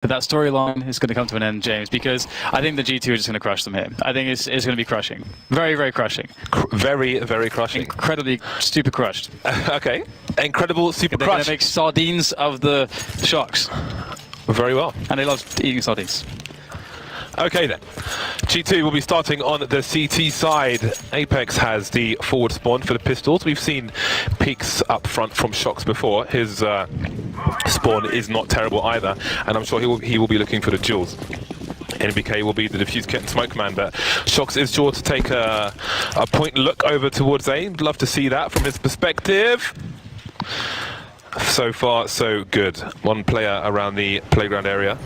But that storyline is going to come to an end, James, because I think the G2 are just going to crush them here. I think it's going to be crushing. Very, very crushing. Very, very crushing. Incredibly super crushed. Okay. Incredible super They're crush. going to make sardines of the Sharks. Very well. And they love eating sardines. Okay then, G2 will be starting on the CT side. Apex has the forward spawn for the pistols. We've seen peeks up front from Shox before. His spawn is not terrible either, and I'm sure he will be looking for the duels. NBK will be the defuse kit and smoke man, but Shox is sure to take a point look over towards A. Love to see that from his perspective. So far, so good. One player around the playground area,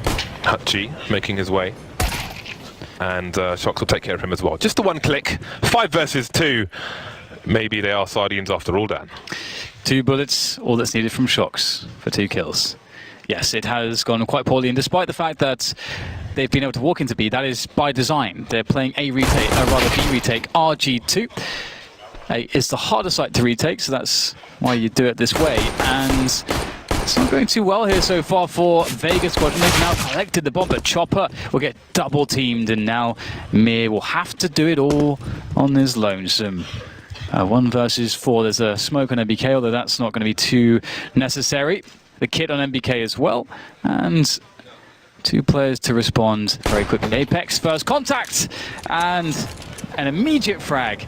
Hutchie, making his way. And Shox will take care of him as well. Just the one click, 5 versus 2. Maybe they are sardines after all, Dan. 2 bullets, all that's needed from Shox for 2 kills. Yes, it has gone quite poorly, and despite the fact that they've been able to walk into B, that is by design. They're playing A retake, rather B retake, RG2. It's the harder site to retake, so that's why you do it this way. And it's not going too well here so far for Vega Squadron. They've now collected the bomb, but Chopper will get double teamed, and now Mir will have to do it all on his lonesome. 1 versus 4. There's a smoke on MBK, although that's not going to be too necessary. The kit on MBK as well, and 2 players to respond very quickly. Apex first contact, and an immediate frag.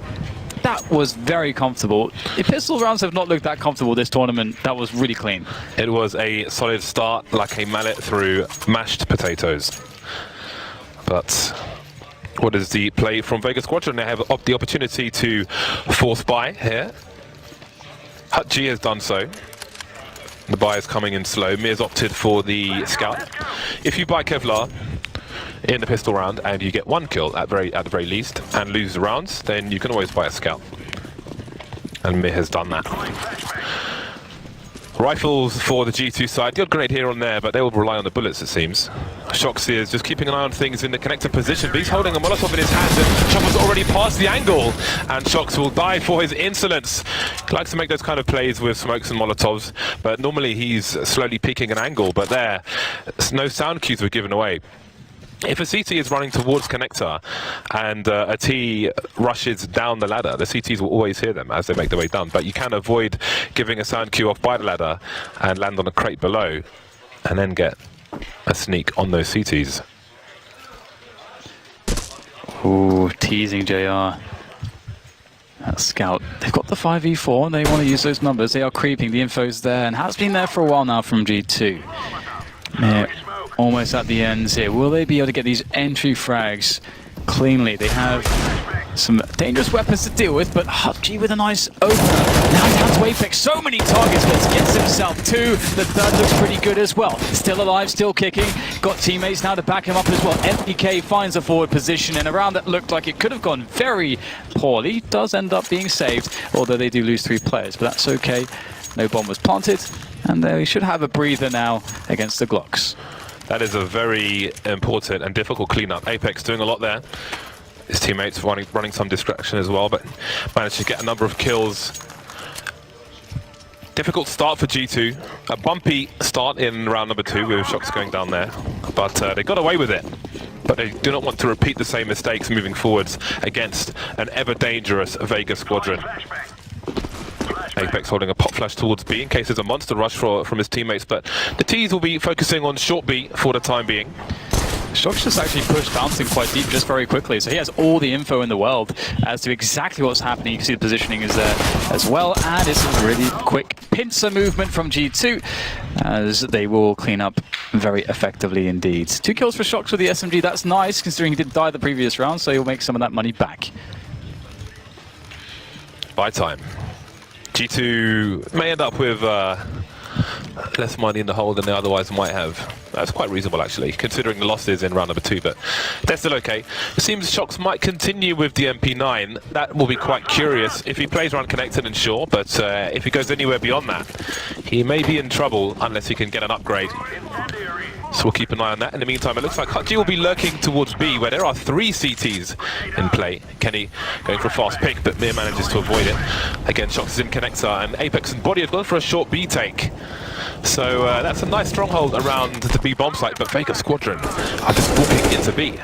That was very comfortable. The pistol rounds have not looked that comfortable this tournament. That was really clean. It was a solid start, like a mallet through mashed potatoes. But what is the play from Vega Squadron? They have the opportunity to force buy here. Hutchie has done so. The buy is coming in slow. Mir's opted for the scout. If you buy Kevlar in the pistol round and you get 1 kill at the very least and lose the rounds, then you can always buy a scout. And Mir has done that. Rifles for the G2 side. The odd grenade here and there, but they will rely on the bullets, it seems. Shox is just keeping an eye on things in the connected position, but he's holding a Molotov in his hand, and Chopper's already past the angle, and Shox will die for his insolence. He likes to make those kind of plays with smokes and Molotovs, but normally he's slowly peeking an angle, but there, no sound cues were given away. If a CT is running towards connector and a T rushes down the ladder, the CTs will always hear them as they make their way down, but you can avoid giving a sound cue off by the ladder and land on a crate below and then get a sneak on those CTs. Ooh, teasing JR. That scout. They've got the 5v4 and they want to use those numbers. They are creeping, the info's there and has been there for a while now from G2. Yeah. Almost at the ends here. Will they be able to get these entry frags cleanly? They have some dangerous weapons to deal with, but Hutchie with a nice opener. Now down to Apex. So many targets, but gets himself 2. The third looks pretty good as well. Still alive, still kicking. Got teammates now to back him up as well. MPK finds a forward position, and a round that looked like it could have gone very poorly does end up being saved, although they do lose 3 players, but that's okay. No bomb was planted, and they should have a breather now against the Glocks. That is a very important and difficult cleanup. Apex doing a lot there. His teammates running some distraction as well, but managed to get a number of kills. Difficult start for G2. A bumpy start in round number 2 with Shox going down there, but they got away with it. But they do not want to repeat the same mistakes moving forwards against an ever-dangerous Vega Squadron. Apex holding a pop flash towards B in case there's a monster rush from his teammates, but the T's will be focusing on short B for the time being. Shox just actually pushed bouncing quite deep just very quickly, so he has all the info in the world as to exactly what's happening. You can see the positioning is there as well, and it's a really quick pincer movement from G2 as they will clean up very effectively indeed. 2 kills for Shox with the SMG. That's nice considering he did die the previous round, so he'll make some of that money back. Buy time. G2 may end up with less money in the hole than they otherwise might have. That's quite reasonable actually, considering the losses in round number 2, but they're still okay. It seems Shox might continue with the MP9. That will be quite curious if he plays around connected and sure, but if he goes anywhere beyond that, he may be in trouble unless he can get an upgrade. So we'll keep an eye on that. In the meantime, it looks like Hutchie will be lurking towards B, where there are 3 CTs in play. Kenny going for a fast pick, but Mir manages to avoid it. Again, Shox is in connector, and Apex and Body have gone for a short B take. So that's a nice stronghold around the B bomb site, but Vega Squadron are just walking into B.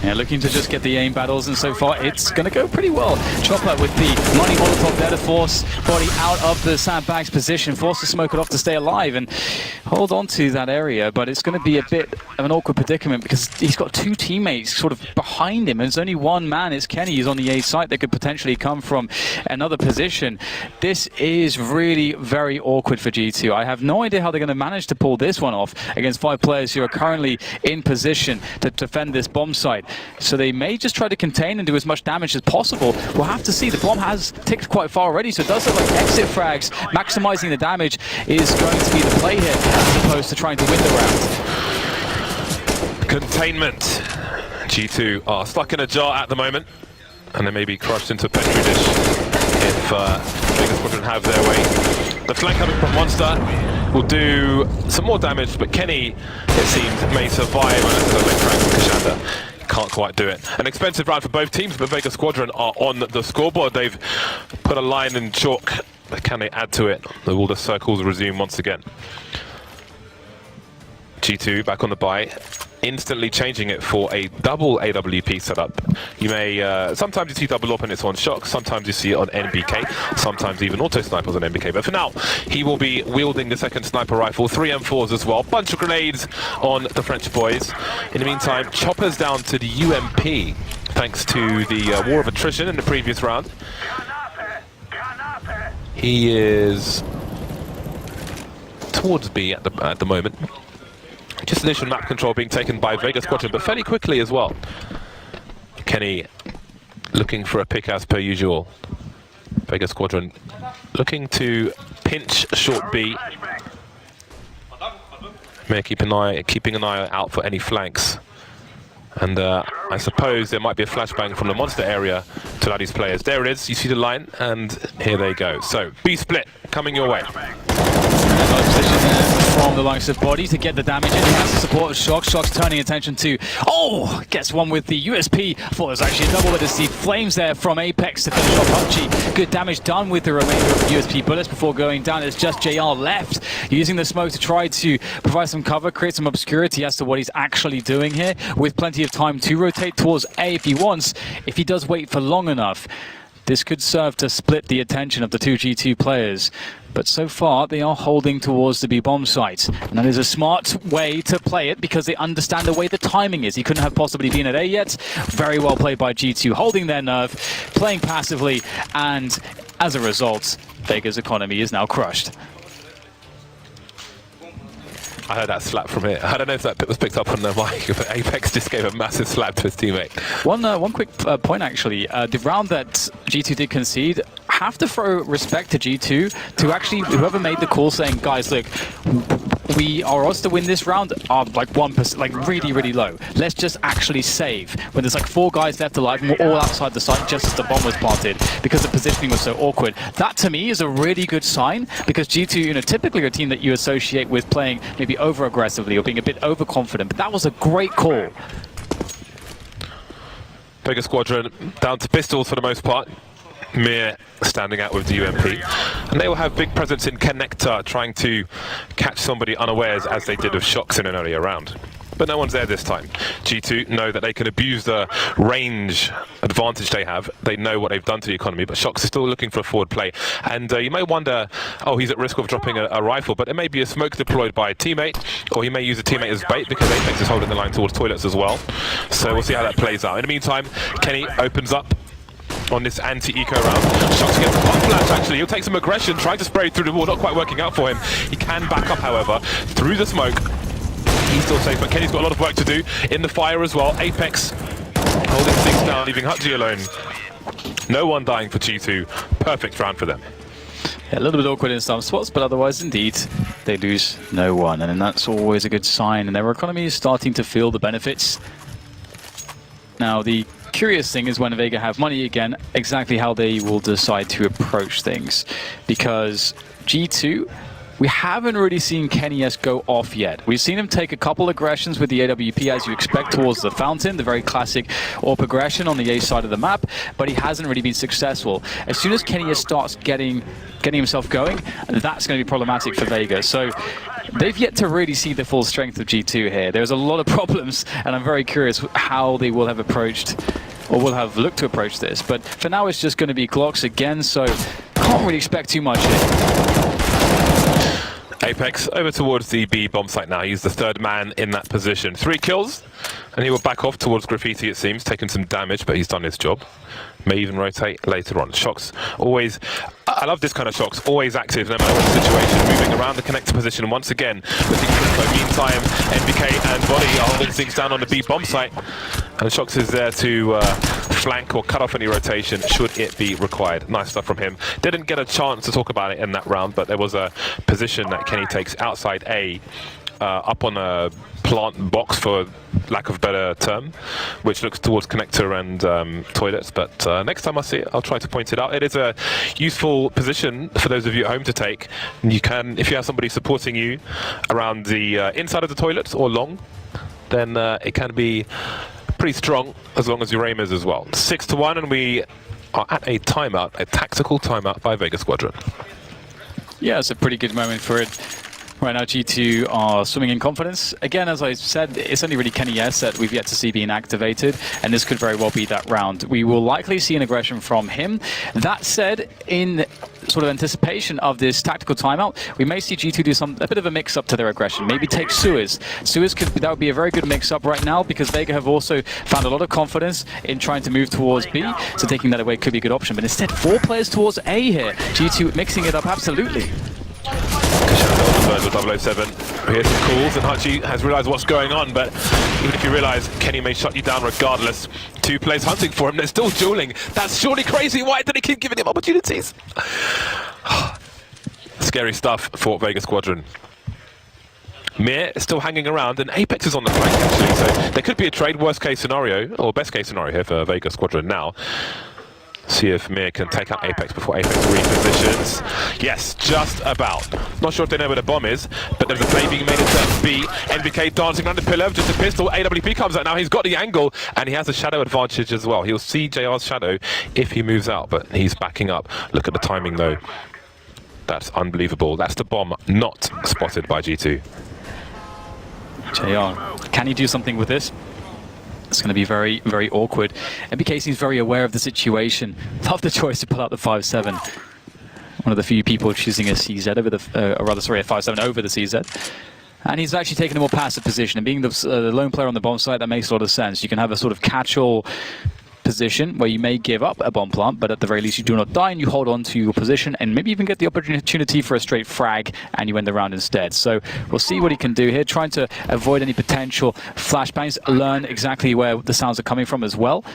Yeah, looking to just get the aim battles, and so far it's going to go pretty well. Chopper with the money molotov there to force Body out of the sandbags position, force the smoke it off to stay alive and hold on to that area, but it's going to be a bit of an awkward predicament because he's got two teammates sort of behind him, and there's only one man, it's Kenny, who's on the A site that could potentially come from another position. This is really very awkward for G2. I have no idea how they're going to manage to pull this one off against 5 players who are currently in position to defend this bomb site. So they may just try to contain and do as much damage as possible. We'll have to see. The bomb has ticked quite far already, so it does look like exit frags, maximizing the damage is going to be the play here, as opposed to trying to win the round. Containment. G2 are stuck in a jar at the moment, and they may be crushed into a petri dish if Vega Squadron have their way. The flank coming from Monster will do some more damage, but Kenny, it seems, may survive unless there's a leg frag from Kashanda. Can't quite do it. An expensive round for both teams, but Vega Squadron are on the scoreboard. They've put a line in chalk, but can they add to it? Will the circles resume once again? G2 back on the buy, instantly changing it for a double AWP setup. You may, sometimes you see double up and it's on Shock, sometimes you see it on NBK, sometimes even auto snipers on NBK, but for now, he will be wielding the second sniper rifle, 3 M4s as well, bunch of grenades on the French boys. In the meantime, Chopper's down to the UMP, thanks to the war of attrition in the previous round. He is towards B at the moment. Just initial map control being taken by Vega Squadron, but fairly quickly as well. Kenny looking for a pick as per usual. Vega Squadron looking to pinch short B. May keeping an eye out for any flanks. And I suppose there might be a flashbang from the Monster area to allow these players. There it is, you see the line, and here they go. So, B split coming your way. Position there from the likes of Body to get the damage in. He has the support of Shock. Shock's turning attention to, oh, gets one with the USP. I thought it was actually a double with the Steve Flames there from Apex to finish off PUBG. Good damage done with the remainder of the USP bullets before going down. It's just JR left, using the smoke to try to provide some cover, create some obscurity as to what he's actually doing here, with plenty of time to rotate towards A if he wants. If he does wait for long enough, this could serve to split the attention of the two G2 players. But so far, they are holding towards the B bomb site. And that is a smart way to play it because they understand the way the timing is. He couldn't have possibly been at A yet. Very well played by G2, holding their nerve, playing passively, and as a result, Vega's economy is now crushed. I heard that slap from here. I don't know if that was picked up on the mic, but Apex just gave a massive slap to his teammate. One quick point, actually. The round that G2 did concede, have to throw respect to G2 to actually, whoever made the call saying, guys, look, our odds to win this round are like 1%, like really, really low. Let's just actually save. When there's like 4 guys left alive, and we're all outside the site just as the bomb was planted because the positioning was so awkward. That to me is a really good sign because G2, typically a team that you associate with playing maybe over aggressively or being a bit overconfident, but that was a great call. Vega Squadron down to pistols for the most part. Mir standing out with the UMP, and they will have big presence in Connector, trying to catch somebody unawares as they did with Shocks in an earlier round. But no one's there this time. G2 know that they can abuse the range advantage they have. They know what they've done to the economy, but Shocks is still looking for a forward play. And you may wonder, oh, he's at risk of dropping a rifle, but it may be a smoke deployed by a teammate, or he may use a teammate as bait because Apex is holding the line towards toilets as well. So we'll see how that plays out. In the meantime, Kenny opens up on this anti-eco round. Shots gets a pump flash, actually. He'll take some aggression, trying to spray through the wall, not quite working out for him. He can back up, however, through the smoke. He's still safe, but Kenny's got a lot of work to do in the fire as well. Apex holding things down, leaving Hutji alone. No one dying for G2. Perfect round for them. Yeah, a little bit awkward in some spots, but otherwise, indeed, they lose no one. And that's always a good sign. And their economy is starting to feel the benefits. Now, the curious thing is when Vega have money again, exactly how they will decide to approach things. Because G2 we haven't really seen Kenny S go off yet. We've seen him take a couple aggressions with the AWP, as you expect, towards the fountain, the very classic AWP aggression on the A side of the map, but he hasn't really been successful. As soon as Kenny S starts getting himself going, that's going to be problematic for Vega. So they've yet to really see the full strength of G2 here. There's a lot of problems, and I'm very curious how they will have approached, or will have looked to approach this. But for now, it's just going to be Glocks again, so can't really expect too much here. Apex over towards the B bomb site now. He's the third man in that position. 3 kills, and he will back off towards Graffiti, it seems, taking some damage, but he's done his job. May even rotate later on. Shox always, I love this kind of Shox, always active no matter what the situation, moving around the connector position once again. Looking for info. Meantime, NBK and Body are holding things down on the B bomb site, and Shox is there to flank or cut off any rotation should it be required. Nice stuff from him. Didn't get a chance to talk about it in that round, but there was a position that Kenny takes outside A, up on a plant box, for lack of a better term, which looks towards connector and toilets, but next time I see it, I'll try to point it out. It is a useful position for those of you at home to take. You can, if you have somebody supporting you around the inside of the toilets or long, then it can be pretty strong as long as your aim is as well. 6-1, and we are at a timeout, a tactical timeout by Vega Squadron. Yeah, it's a pretty good moment for it. Right now, G2 are swimming in confidence. Again, as I said, it's only really Kenny S that we've yet to see being activated, and this could very well be that round. We will likely see an aggression from him. That said, in sort of anticipation of this tactical timeout, we may see G2 do a bit of a mix-up to their aggression. Maybe take Suez. That would be a very good mix-up right now, because Vega have also found a lot of confidence in trying to move towards B, so taking that away could be a good option. But instead, 4 players towards A here. G2 mixing it up absolutely. With 007. We hear some calls, and Hachi has realised what's going on, but even if you realise Kenny may shut you down regardless, 2 players hunting for him, they're still dueling. That's surely crazy. Why did they keep giving him opportunities? Scary stuff for Vega Squadron. Mir is still hanging around, and Apex is on the flank actually, so there could be a trade, worst case scenario, or best case scenario here for Vega Squadron now. See if Mir can take out Apex before Apex repositions. Yes, just about. Not sure if they know where the bomb is, but there's a play being made into B. NBK dancing around the pillar, just a pistol. AWP comes out now. He's got the angle, and he has a shadow advantage as well. He'll see JR's shadow if he moves out, but he's backing up. Look at the timing, though. That's unbelievable. That's the bomb not spotted by G2. JR, can he do something with this? It's going to be very, very awkward. NBK seems very aware of the situation. Love the choice to pull out the 5-7. One of the few people choosing a CZ over the, a 5-7 over the CZ. And he's actually taken a more passive position. And being the lone player on the bomb site, that makes a lot of sense. You can have a sort of catch-all position where you may give up a bomb plant, but at the very least you do not die and you hold on to your position and maybe even get the opportunity for a straight frag and you end the round instead. So we'll see what he can do here, trying to avoid any potential flashbangs, learn exactly where the sounds are coming from as well.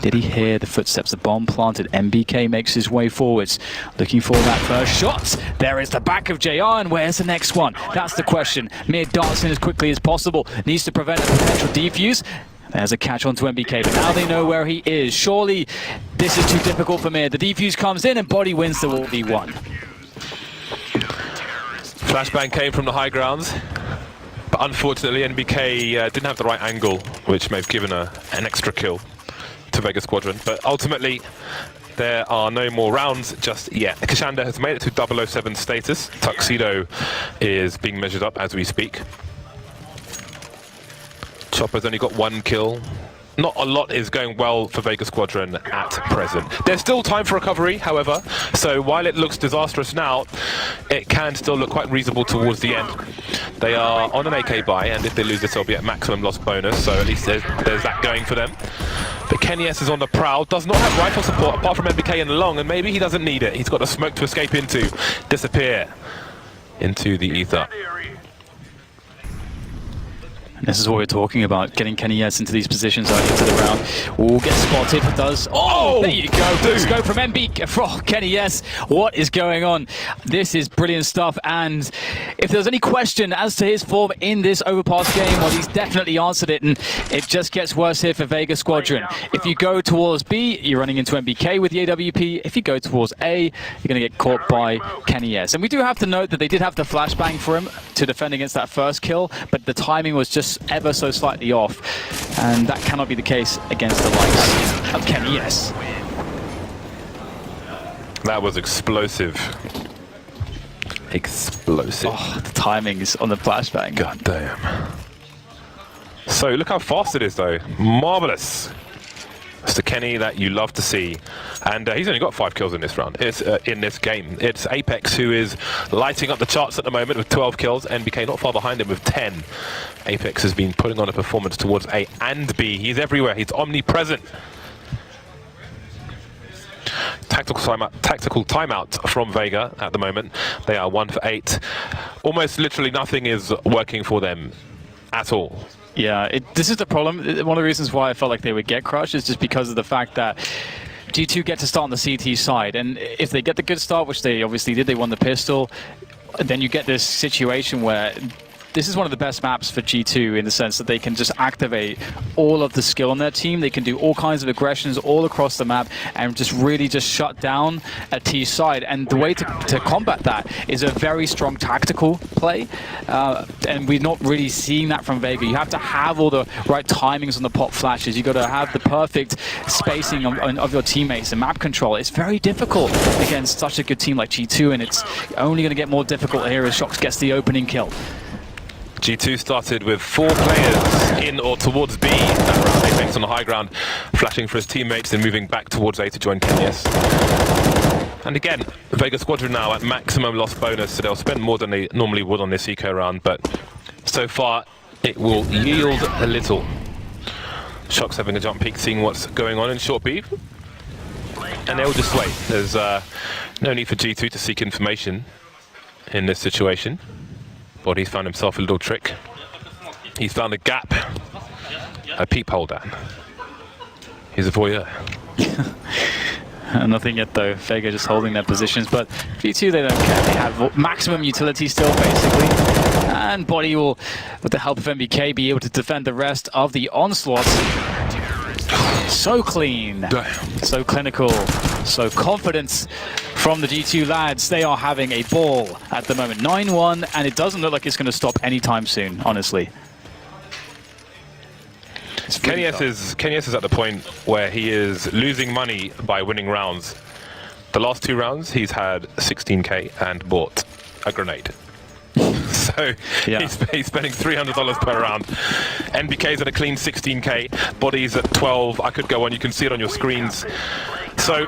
Did he hear the footsteps? The bomb planted. NBK makes his way forwards, looking for that first shot. There is the back of JR, and where's the next one? That's the question. Mir darts in as quickly as possible, needs to prevent a potential defuse. There's a catch onto NBK, but now they know where he is. Surely this is too difficult for Mir. The defuse comes in and Body wins the 1v1. Flashbang came from the high grounds, but unfortunately NBK didn't have the right angle, which may have given an extra kill to Vega Squadron. But ultimately, there are no more rounds just yet. Kashanda has made it to 007 status. Tuxedo is being measured up as we speak. Chopper's only got 1 kill. Not a lot is going well for Vega Squadron at present. There's still time for recovery, however, so while it looks disastrous now, it can still look quite reasonable towards the end. They are on an AK buy, and if they lose this, they'll be at maximum loss bonus, so at least there's that going for them. But Kenny S is on the prowl, does not have rifle support apart from NBK and long, and maybe he doesn't need it. He's got a smoke to escape into, disappear into the ether. This is what we're talking about, getting Kenny Yes into these positions early into the round. Will get spotted, does. Oh, there you go. Let's go from MB. Oh, Kenny Yes, what is going on? This is brilliant stuff. And if there's any question as to his form in this overpass game, well, he's definitely answered it. And it just gets worse here for Vega Squadron. If you go towards B, you're running into MBK with the AWP. If you go towards A, you're going to get caught by Kenny Yes. And we do have to note that they did have the flashbang for him to defend against that first kill, but the timing was just ever so slightly off, and that cannot be the case against the likes of Kenny Yes. That was explosive. Explosive. Oh, the timings on the flashbang. God damn. So look how fast it is though. Marvelous. It's the Kenny that you love to see, and he's only got 5 kills in this round. It's in this game. It's Apex who is lighting up the charts at the moment with 12 kills. NBK not far behind him with 10. Apex has been putting on a performance towards A and B. He's everywhere. He's omnipresent. Tactical timeout from Vega at the moment. They are 1 for 8. Almost literally nothing is working for them at all. Yeah, this is the problem. One of the reasons why I felt like they would get crushed is just because of the fact that G2 get to start on the CT side, and if they get the good start, which they obviously did, they won the pistol, then you get this situation where this is one of the best maps for G2 in the sense that they can just activate all of the skill on their team. They can do all kinds of aggressions all across the map and just really just shut down a T side. And the way to combat that is a very strong tactical play. And we're not really seeing that from Vega. You have to have all the right timings on the pop flashes. You've got to have the perfect spacing of your teammates and map control. It's very difficult against such a good team like G2, and it's only going to get more difficult here as Shox gets the opening kill. G2 started with 4 players in or towards B. That round, Apex on the high ground, flashing for his teammates and moving back towards A to join Kenyas. And again, Vega Squadron now at maximum loss bonus, so they'll spend more than they normally would on this eco round, but so far it will yield a little. Shox having a jump peek, seeing what's going on in short B. And they'll just wait. There's no need for G2 to seek information in this situation. But he's found himself a little trick. He's found a gap, a peephole down. He's a voyeur. Nothing yet though. Vega just holding their positions, but G2 they don't care. They have maximum utility still basically. And Body will, with the help of MBK, be able to defend the rest of the onslaught. So clean, so clinical, so confident from the G2 lads. They are having a ball at the moment. 9-1, and it doesn't look like it's going to stop anytime soon, honestly. Kenyas is at the point where he is losing money by winning rounds. The last 2 rounds, he's had 16k and bought a grenade. So yeah. he's spending $300 per round. NBK's at a clean 16k, Body's at 12. I could go on, you can see it on your screens. So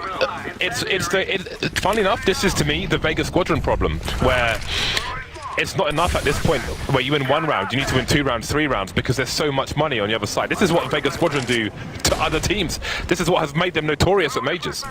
funnily enough, this is to me the Vega Squadron problem, where it's not enough at this point where you win 1 round, you need to win 2 rounds, 3 rounds, because there's so much money on the other side. This is what Vega Squadron do to other teams. This is what has made them notorious at majors.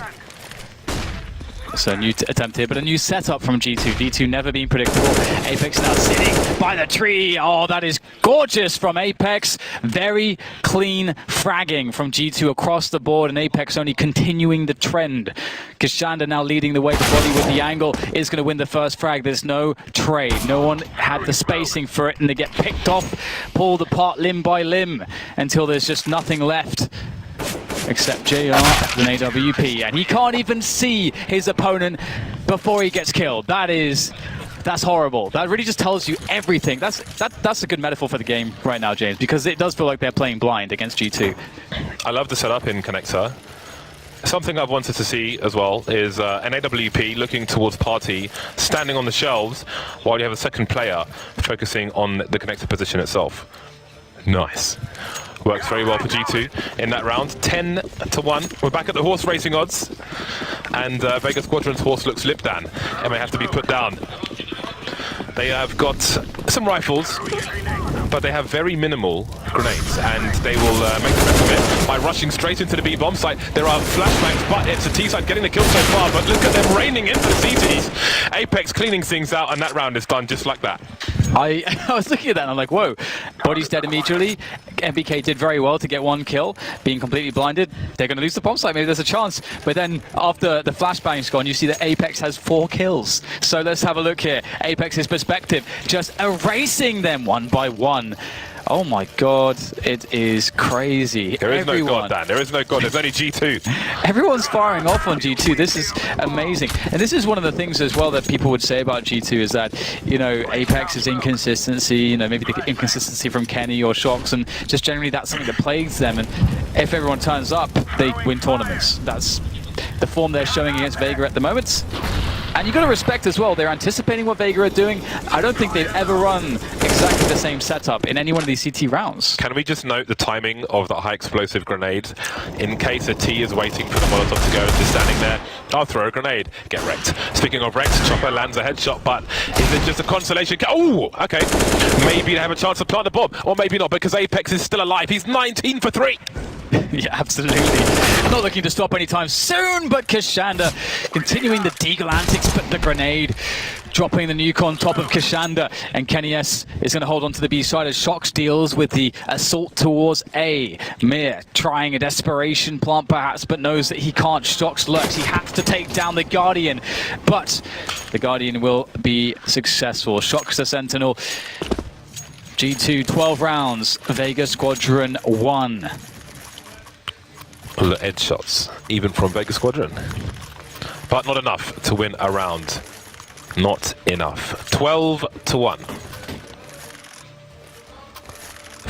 So a new attempt here, but a new setup from G2. G2 never been predictable. Apex now sitting by the tree. Oh, that is gorgeous from Apex. Very clean fragging from G2 across the board, and Apex only continuing the trend. Kashanda now leading the way. The Body with the angle is going to win the first frag. There's no trade. No one had the spacing for it, and they get picked off, pulled apart limb by limb until there's just nothing left. Except JR with an AWP, and he can't even see his opponent before he gets killed. That's horrible. That really just tells you everything. That's a good metaphor for the game right now, James, because it does feel like they're playing blind against G2. I love the setup in Connector. Something I've wanted to see as well is an AWP looking towards Party, standing on the shelves, while you have a second player focusing on the Connector position itself. Nice. Works very well for G2 in that round. 10-1. We're back at the horse racing odds. And Vega Squadron's horse looks Lipdan. It may have to be put down. They have got some rifles, but they have very minimal grenades. And they will make the best of it by rushing straight into the B-bomb site. There are flashbangs, but it's a T-side getting the kill so far. But look at them raining into the CTs. Apex cleaning things out, and that round is done just like that. I was looking at that and I'm like, whoa, body's dead immediately. MBK did very well to get one kill, being completely blinded. They're going to lose the bomb site, maybe there's a chance. But then after the flashbang's gone, you see that Apex has 4 kills. So let's have a look here. Apex's perspective, just erasing them one by one. Oh my god, it is crazy. There is no god, Dan. There is no god. There's only G2. Everyone's firing off on G2. This is amazing. And this is one of the things as well that people would say about G2 is that, you know, Apex's inconsistency, you know, maybe the inconsistency from Kenny or Shox, and just generally that's something that plagues them. And if everyone turns up, they win tournaments. That's the form they're showing against Vega at the moment. And you've got to respect as well, they're anticipating what Vega are doing. I don't think they've ever run exactly the same setup in any one of these CT rounds. Can we just note the timing of that high explosive grenade? In case a T is waiting for the Molotov to go, just standing there, I'll throw a grenade, get wrecked. Speaking of wrecked, Chopper lands a headshot, but is it just a consolation? Oh, okay. Maybe they have a chance to plant the bomb, or maybe not, because Apex is still alive. He's 19 for 3. Yeah, absolutely. Not looking to stop anytime soon, but Kashanda continuing the Deagle antics, but the grenade dropping the nuke on top of Kashanda, and Kenny S is going to hold on to the B side as Shox deals with the assault towards A. Mir trying a desperation plant perhaps, but knows that he can't. Shox lurks, he has to take down the Guardian, but the Guardian will be successful. Shox the Sentinel. G2 12 rounds, Vega Squadron 1. Edge shots, even from Vega Squadron. But not enough to win a round. Not enough. 12-1.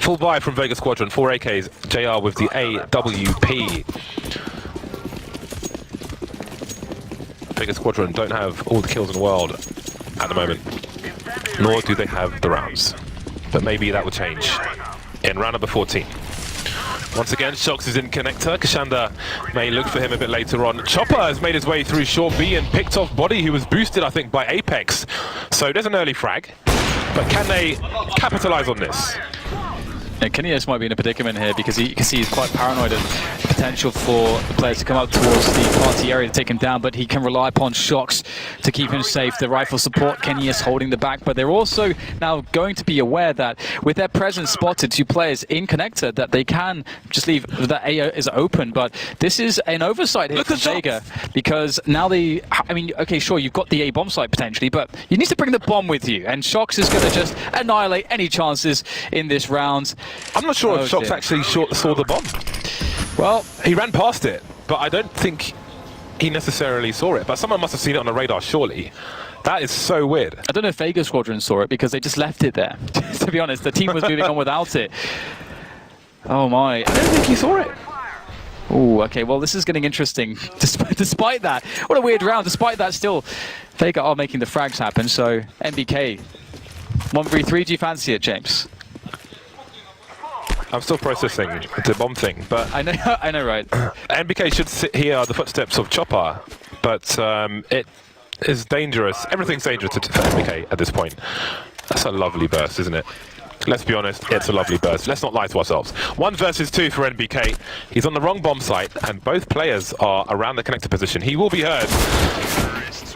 Full buy from Vega Squadron, 4 AKs, JR with the AWP. Vega Squadron don't have all the kills in the world at the moment, nor do they have the rounds. But maybe that will change in round number 14. Once again, Shox is in connector. Kashanda may look for him a bit later on. Chopper has made his way through short B and picked off Body, who was boosted, I think, by Apex. So there's an early frag. But can they capitalize on this? Kenny S might be in a predicament here because you can see he's quite paranoid of the potential for the players to come up towards the party area to take him down, but he can rely upon Shox to keep him safe. The rifle support, Kenny S holding the back, but they're also now going to be aware that with their presence spotted, 2 players in connector, that they can just leave that A is open, but this is an oversight here from Vega because now they, I mean, okay, sure, you've got the A bomb site potentially, but you need to bring the bomb with you, and Shox is going to just annihilate any chances in this round. I'm not sure if Shox actually saw the bomb. Well, he ran past it, but I don't think he necessarily saw it. But someone must have seen it on the radar, surely. That is so weird. I don't know if Vega Squadron saw it because they just left it there. To be honest, the team was moving on without it. Oh my. I don't think he saw it. Oh, okay, well this is getting interesting. Despite that, what a weird round. Despite that, still, Vega are making the frags happen, so MBK. 1v3, do you fancy it, James? I'm still processing the bomb thing, but I know, right? MBK should hear the footsteps of Chopper, but it is dangerous. Everything's dangerous for MBK at this point. That's a lovely burst, isn't it? Let's be honest, it's a lovely burst. Let's not lie to ourselves. 1 versus 2 for NBK. He's on the wrong bomb site, and both players are around the connector position. He will be heard.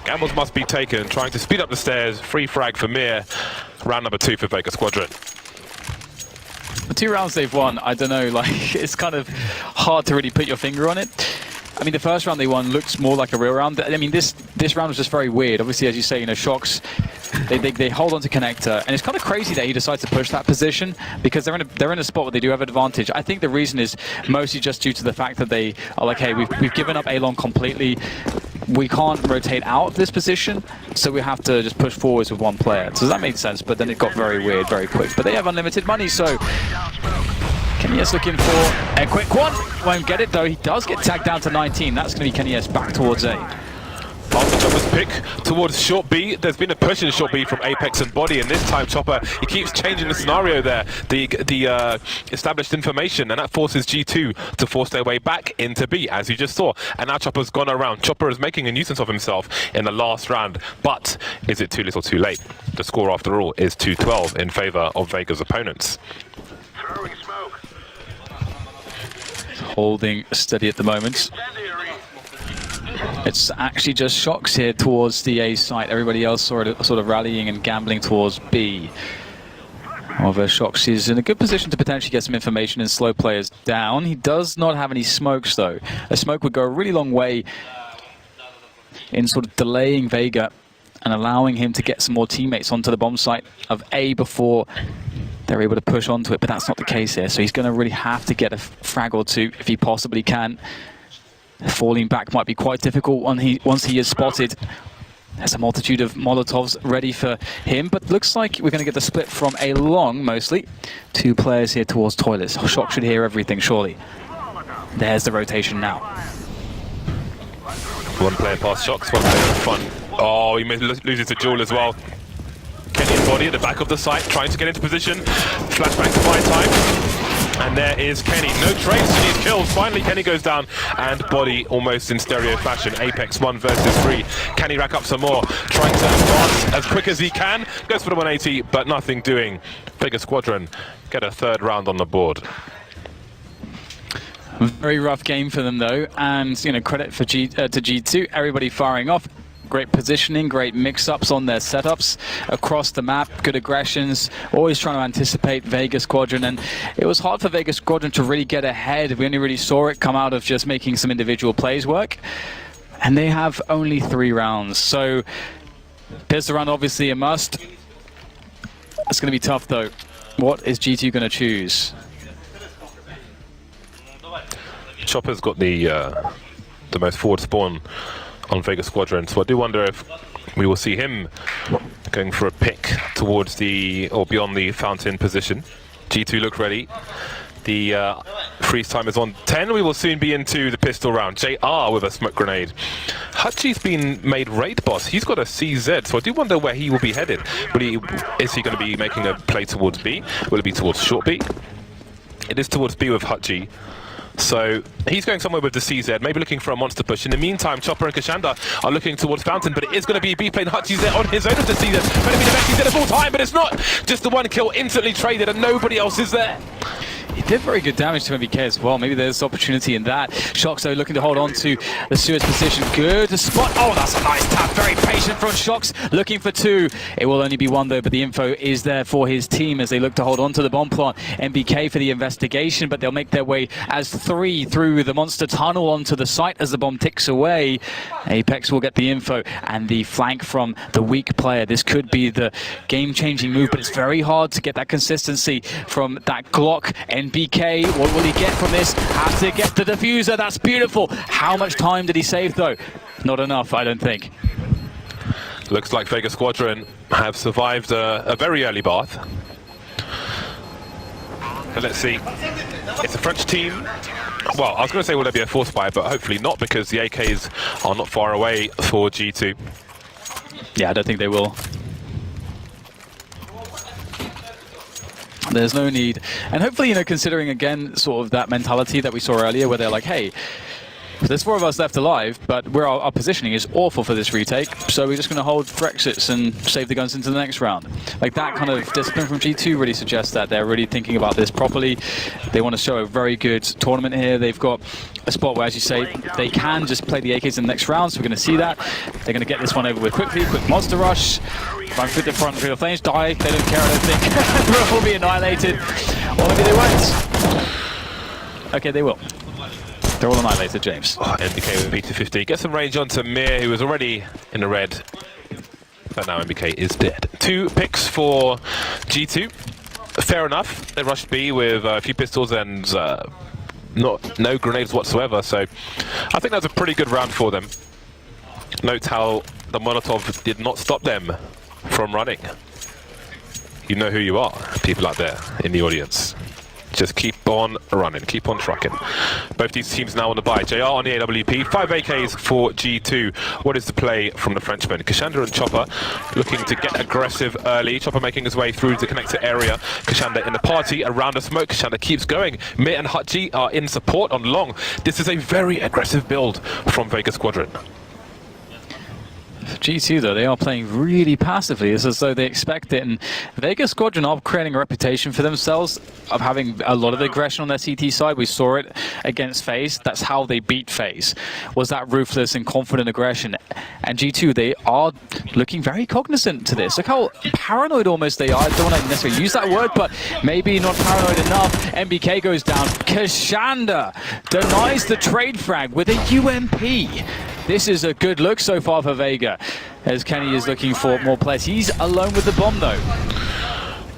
Gambles must be taken, trying to speed up the stairs. Free frag for Mir. Round number 2 for Vega Squadron. The 2 rounds they've won, I don't know, like, it's kind of hard to really put your finger on it. I mean, the first round they won looks more like a real round. I mean, this round was just very weird. Obviously, as you say, you know, Shox, they hold on to connector, and it's kind of crazy that he decides to push that position because they're in a spot where they do have advantage. I think the reason is mostly just due to the fact that they are like, hey, we've given up A-long completely. We can't rotate out of this position, so we have to just push forwards with 1 player. So that made sense, but then it got very weird very quick. But they have unlimited money, so Kenny S looking for a quick one. Won't get it though. He does get tagged down to 19. That's going to be Kenny S back towards A. After Chopper's pick towards short B, there's been a push in short B from Apex and Body, and this time Chopper, he keeps changing the scenario there, the established information, and that forces G2 to force their way back into B, as you just saw. And now Chopper's gone around. Chopper is making a nuisance of himself in the last round, but is it too little too late? The score, after all, is 2-12 in favor of Vega's opponents. Holding steady at the moment. It's actually just Shox here towards the A site. Everybody else sort of rallying and gambling towards B. However, Shox is in a good position to potentially get some information and slow players down. He does not have any smokes, though. A smoke would go a really long way in sort of delaying Vega and allowing him to get some more teammates onto the bomb site of A before they're able to push onto it, but that's not the case here. So he's going to really have to get a frag or two if he possibly can. Falling back might be quite difficult once he is spotted. There's a multitude of Molotovs ready for him, but looks like we're going to get the split from A long, mostly. 2 players here towards toilets. Shock should hear everything, surely. There's the rotation now. 1 player past Shox, 1 player in front. Oh, he loses the duel as well. Kenny's body at the back of the site, trying to get into position. Flashback to find time. And there is Kenny. No trace to these kills. Finally, Kenny goes down, and body almost in stereo fashion. Apex 1 versus 3. Can he rack up some more? Trying to advance as quick as he can. Goes for the 180, but nothing doing. Vega Squadron get a 3rd round on the board. Very rough game for them, though, and credit for to G2. Everybody firing off. Great positioning, great mix-ups on their setups across the map, good aggressions, always trying to anticipate Vega Squadron, and it was hard for Vega Squadron to really get ahead. We only really saw it come out of just making some individual plays work, and they have only 3 rounds, so pistol round obviously a must. It's going to be tough, though. What is G2 going to choose? Chopper's got the most forward spawn on Vega Squadron, so I do wonder if we will see him going for a pick towards the, or beyond the fountain position. G2 look ready. The freeze time is on 10. We will soon be into the pistol round. JR with a smoke grenade. Hutchie's been made raid boss. He's got a CZ, so I do wonder where he will be headed. Is he going to be making a play towards B? Will it be towards short B? It is towards B with Hutchie. So he's going somewhere with the CZ, maybe looking for a monster push. In the meantime, Chopper and Kashanda are looking towards Fountain, but it is going to be B playing. Hutchie's there on his own with the CZ. Better be the best he's in a full time, but it's not. Just the 1 kill instantly traded and nobody else is there. He did very good damage to MBK as well. Maybe there's opportunity in that. Shox, though, looking to hold on to the Suez position. Good spot. Oh, that's a nice tap. Very patient from Shox. Looking for 2. It will only be 1, though, but the info is there for his team as they look to hold on to the bomb plant. MBK for the investigation, but they'll make their way as 3 through the monster tunnel onto the site as the bomb ticks away. Apex will get the info and the flank from the weak player. This could be the game-changing move, but it's very hard to get that consistency from that Glock. NBK, what will he get from this? Has to get the diffuser. That's beautiful. How much time did he save, though? Not enough, I don't think. Looks like Vega Squadron have survived a very early bath. And let's see. It's a French team. Well, I was going to say will there be a force buy, but hopefully not, because the AKs are not far away for G2. Yeah, I don't think they will. There's no need. And hopefully, considering again sort of that mentality that we saw earlier where they're like, hey, there's 4 of us left alive, but our positioning is awful for this retake, so we're just going to hold for exits and save the guns into the next round. Like, that kind of discipline from G2 really suggests that they're really thinking about this properly. They want to show a very good tournament here. They've got a spot where, as you say, they can just play the AKs in the next round, so we're going to see that. They're going to get this one over with quickly. Quick monster rush. Run through the front through the flames. Die. They don't care, I don't think. Roof will be annihilated. Or maybe they won't. Okay, they will. They're all annihilated, James. Oh, MBK with P250. Get some range onto Mir, who was already in the red. But now MBK is dead. 2 picks for G2. Fair enough. They rushed B with a few pistols and no grenades whatsoever. So I think that's a pretty good round for them. Note how the Molotov did not stop them from running. You know who you are, people out there in the audience. Just keep on running, keep on trucking. Both these teams now on the buy. JR on the AWP, 5 AKs for G2. What is the play from the Frenchmen? Kashanda and Chopper looking to get aggressive early. Chopper making his way through the connector area. Kashanda in the party, around the smoke. Kashanda keeps going. Mir and Hutchie are in support on long. This is a very aggressive build from Vega Squadron. G2 though, they are playing really passively. It's as though they expect it, and Vega Squadron are creating a reputation for themselves of having a lot of aggression on their CT side. We saw it against FaZe. That's how they beat FaZe, was that ruthless and confident aggression. And G2, they are looking very cognizant to this. Look how paranoid almost they are. I don't want to necessarily use that word, but maybe not paranoid enough. MBK goes down. Kashanda denies the trade frag with a UMP. This is a good look so far for Vega, as Kenny is looking for more players. He's alone with the bomb though.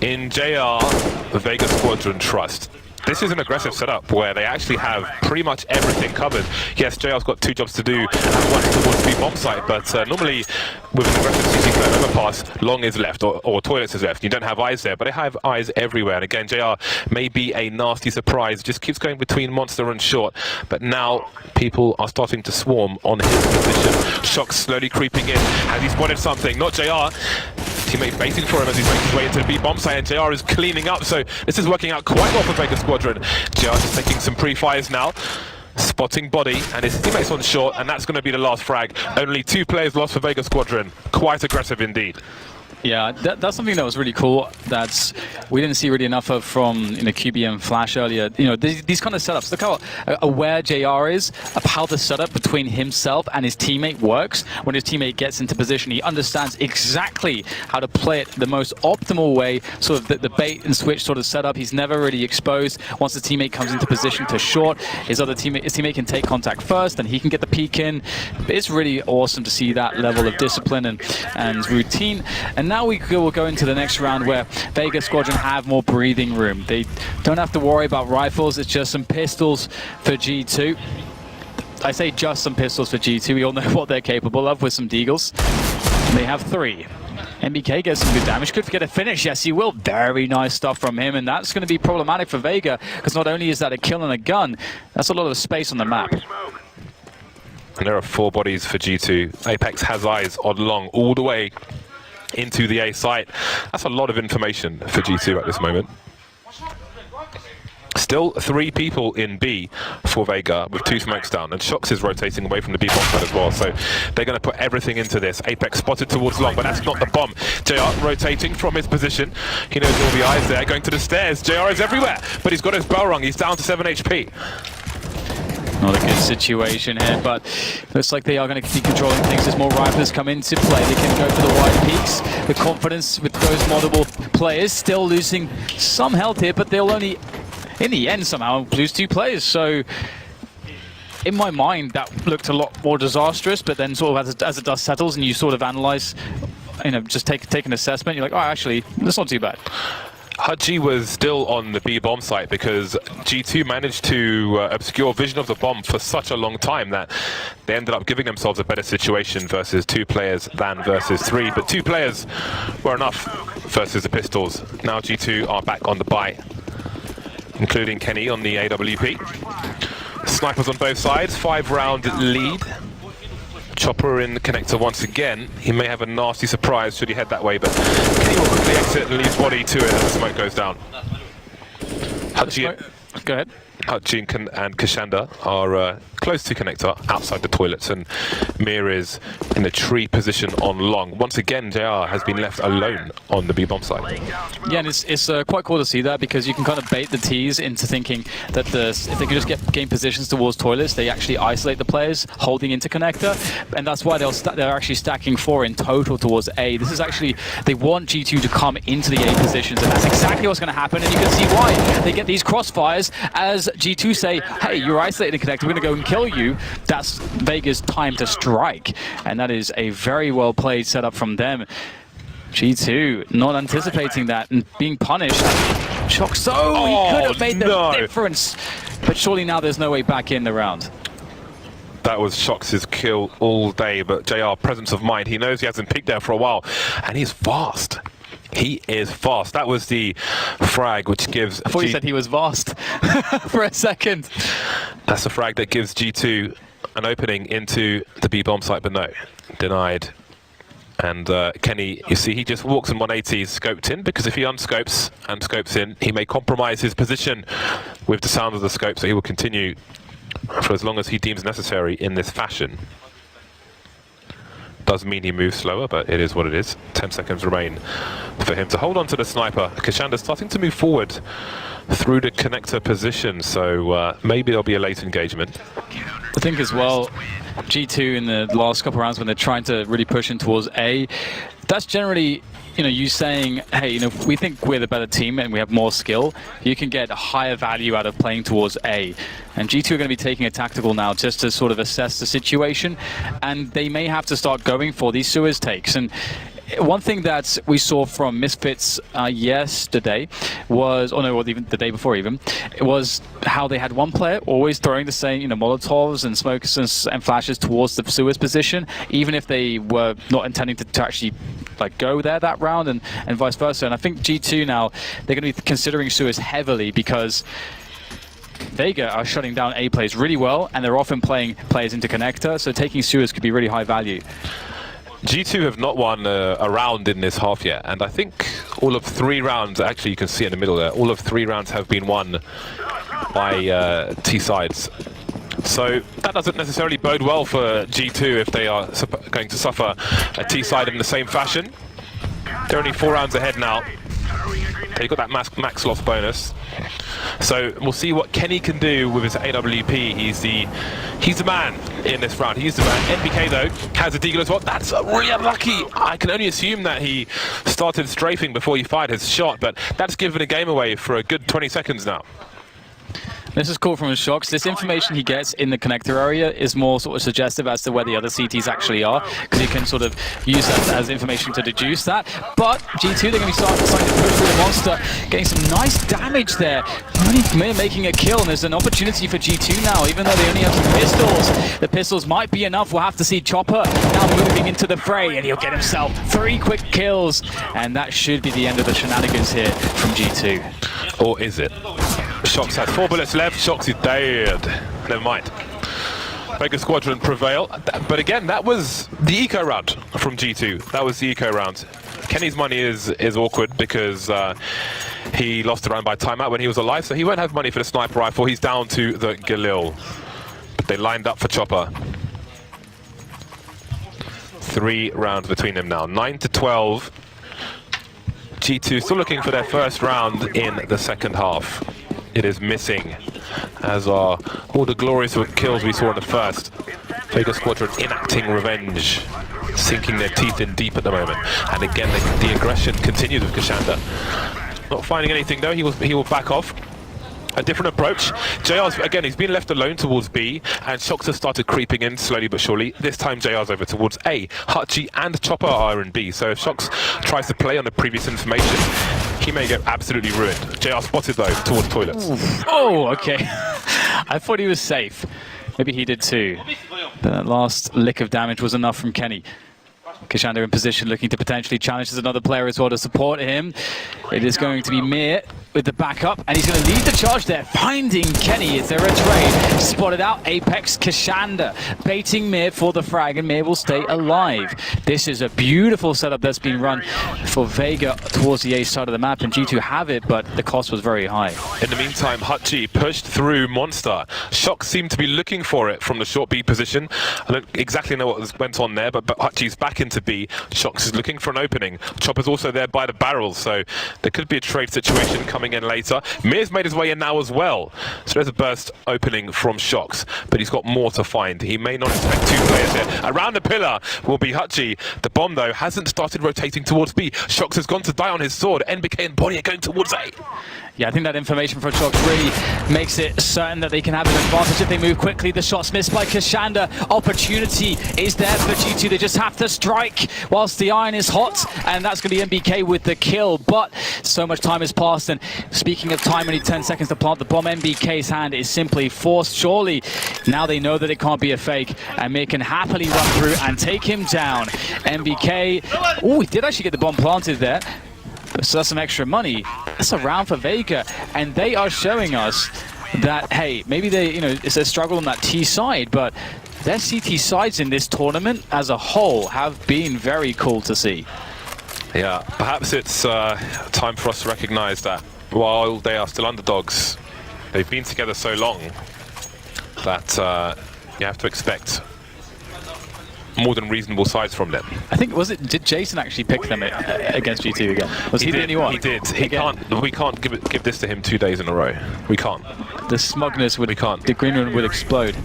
In JR, the Vega Squadron trust. This is an aggressive setup where they actually have pretty much everything covered. Yes, JR's got 2 jobs to do and one towards the bomb site, but normally with an aggressive CT flat overpass, long is left or toilets is left. You don't have eyes there, but they have eyes everywhere. And again, JR may be a nasty surprise, just keeps going between Monster and Short, but now people are starting to swarm on his position. Shock slowly creeping in. Has he spotted something? Not JR. Teammate baiting for him as he's making his way into the B bomb site, and JR is cleaning up, so this is working out quite well for Vega Squadron. JR just taking some pre-fires now, spotting body, and his teammates on Short, and that's going to be the last frag. Only 2 players lost for Vega Squadron. Quite aggressive indeed. Yeah, that's something that was really cool that we didn't see really enough of from QBM Flash earlier. These kind of setups. Look how aware JR is of how the setup between himself and his teammate works. When his teammate gets into position, he understands exactly how to play it the most optimal way, sort of the bait and switch sort of setup. He's never really exposed. Once the teammate comes into position to Short, his teammate can take contact first, and he can get the peek in. It's really awesome to see that level of discipline and routine. And now we'll go into the next round where Vega Squadron have more breathing room. They don't have to worry about rifles. It's just some pistols for G2. I say just some pistols for G2. We all know what they're capable of with some deagles. They have 3. MBK gets some good damage. Could get a finish. Yes, he will. Very nice stuff from him, and that's going to be problematic for Vega, because not only is that a kill and a gun, that's a lot of space on the map. And there are 4 bodies for G2. Apex has eyes on long all the way into the A site. That's a lot of information for G2 at this moment. Still 3 people in B for Vega with 2 smokes down, and Shox is rotating away from the B bomb side as well, so they're going to put everything into this. Apex spotted towards long, but that's not the bomb. JR rotating from his position. He knows all the eyes there, going to the stairs. JR is everywhere, but he's got his bell rung. He's down to 7 HP. Not a good situation here, but looks like they are going to be controlling things as more rifles come into play. They can go for the wide peaks. The confidence with those multiple players, still losing some health here, but they'll only, in the end, somehow lose 2 players. So, in my mind, that looked a lot more disastrous, but then sort of as the dust settles and you sort of analyze, just take an assessment, you're like, oh, actually, that's not too bad. Hudgy was still on the B bomb site because G2 managed to obscure vision of the bomb for such a long time that they ended up giving themselves a better situation versus 2 players than versus 3. But 2 players were enough versus the pistols. Now G2 are back on the buy, including Kenny on the AWP. Snipers on both sides, 5-round lead. Chopper in the connector once again. He may have a nasty surprise should he head that way, but Kenny will quickly exit and leaves body to it as the smoke goes down. Go ahead. Hutchin and Kashanda are close to connector, outside the toilets, and Mir is in a tree position on long. Once again, JR has been left alone on the B-bomb side. Yeah, and it's quite cool to see that, because you can kind of bait the T's into thinking that if they can just gain positions towards toilets, they actually isolate the players holding into connector, and that's why they're actually stacking 4 in total towards A. This is actually, they want G2 to come into the A positions, and that's exactly what's going to happen, and you can see why. They get these crossfires as G2 say, hey, you're isolated in connector, we're going to go and kill you. That's Vega's time to strike, and that is a very well played setup from them. G2 not anticipating that and being punished. Choxo, he could have made the difference, but surely now there's no way back in the round. That was Shox's kill all day, but JR, presence of mind, he knows he hasn't peeked there for a while, and he's fast. He is fast. That was the frag which gives... I thought you said he was vast for a second. That's the frag that gives G2 an opening into the B bomb site, but no, denied. And Kenny, you see, he just walks in 180, scoped in, because if he unscopes and scopes in, he may compromise his position with the sound of the scope, so he will continue for as long as he deems necessary in this fashion. Does mean he moves slower, but it is what it is. 10 seconds remain for him to hold on to the sniper. Kashanda's starting to move forward through the connector position, so maybe there'll be a late engagement. I think as well, G2 in the last couple of rounds when they're trying to really push in towards A, that's generally, you know, you saying, hey, you know, we think we're the better team and we have more skill, you can get a higher value out of playing towards A. And G2 are going to be taking a tactical now just to sort of assess the situation, and they may have to start going for these sewers takes. And one thing that we saw from Misfits yesterday was, or no, even the day before even, it was how they had one player always throwing the same, you know, Molotovs and smokes and flashes towards the sewers position, even if they were not intending to actually like go there that round, and vice versa. And I think G2 now, they're going to be considering sewers heavily because Vega are shutting down A plays really well, and they're often playing players into connector, so taking sewers could be really high value. G2 have not won a round in this half yet, and I think all of 3 rounds, actually you can see in the middle there, all of 3 rounds have been won by T sides. So that doesn't necessarily bode well for G2 if they are going to suffer a T side in the same fashion. They're only 4 rounds ahead now. They've got that max loss bonus. So we'll see what Kenny can do with his AWP. He's the man in this round. He's the man. NBK though has a deagle as well. That's really unlucky. I can only assume that he started strafing before he fired his shot, but that's given a game away for a good 20 seconds now. This is cool from his Shox. This information he gets in the connector area is more sort of suggestive as to where the other CTs actually are, because he can sort of use that as information to deduce that. But G2, they're going to be starting to push through the monster, getting some nice damage there. Really making a kill, and there's an opportunity for G2 now, even though they only have some pistols. The pistols might be enough. We'll have to see Chopper now moving into the fray, and he'll get himself 3 quick kills. And that should be the end of the shenanigans here from G2. Or is it? Shox had 4 bullets left. Shox is dead. Never mind. Vega Squadron prevail. But again, that was the eco round from G2. That was the eco round. Kenny's money is awkward because he lost the round by timeout when he was alive, so he won't have money for the sniper rifle. He's down to the Galil. But they lined up for Chopper. 3 rounds between them now. 9-12. G2 still looking for their first round in the second half. It is missing, as are all the glorious kills we saw in the first. Vega Squadron enacting revenge, sinking their teeth in deep at the moment. And again, the aggression continues with Kashanda. Not finding anything though, he will back off. A different approach. JR's, again, he's been left alone towards B, and Shox has started creeping in slowly but surely. This time JR's over towards A. Hutchie and Chopper are in B, so if Shox tries to play on the previous information, he may get absolutely ruined. JR spotted though towards toilets. Ooh. Oh, okay. I thought he was safe. Maybe he did too. But that last lick of damage was enough from Kenny. Kashanda in position, looking to potentially challenge as another player as well to support him. It is going to be Mir with the backup, and he's going to lead the charge there, finding Kenny. Is there a trade? Spotted out Apex. Kashanda baiting Mir for the frag, and Mir will stay alive. This is a beautiful setup that's been run for Vega towards the A side of the map, and G2 have it, but the cost was very high. In the meantime, Hutchie pushed through Monster. Shox seemed to be looking for it from the short B position. I don't exactly know what went on there, but Hutchie's back into B. Shox is looking for an opening. Chopper's also there by the barrels, so there could be a trade situation coming in later. Mir's made his way in now as well. So there's a burst opening from Shox, but he's got more to find. He may not expect 2 players here. Around the pillar will be Hutchie. The bomb, though, hasn't started rotating towards B. Shox has gone to die on his sword. NBK and Bonnie are going towards A. Yeah, I think that information from Shox really makes it certain that they can have an advantage if they move quickly. The shot's missed by Kashanda. Opportunity is there for G2. They just have to strike whilst the iron is hot, and that's going to be NBK with the kill. But so much time has passed, and speaking of time, only 10 seconds to plant the bomb. NBK's hand is simply forced. Surely now they know that it can't be a fake, and Mir can happily run through and take him down. NBK, oh, he did actually get the bomb planted there. So that's some extra money. That's a round for Vega, and they are showing us that, hey, maybe they, you know, it's a struggle on that T side, but their CT sides in this tournament as a whole have been very cool to see. Yeah, perhaps it's time for us to recognize that while they are still underdogs, they've been together so long that you have to expect more than reasonable size from them. I think, did Jason actually pick them against G2 again? Was he the only one? He did. We can't give this to him 2 days in a row. We can't. The smugness would, we can't. The green room would explode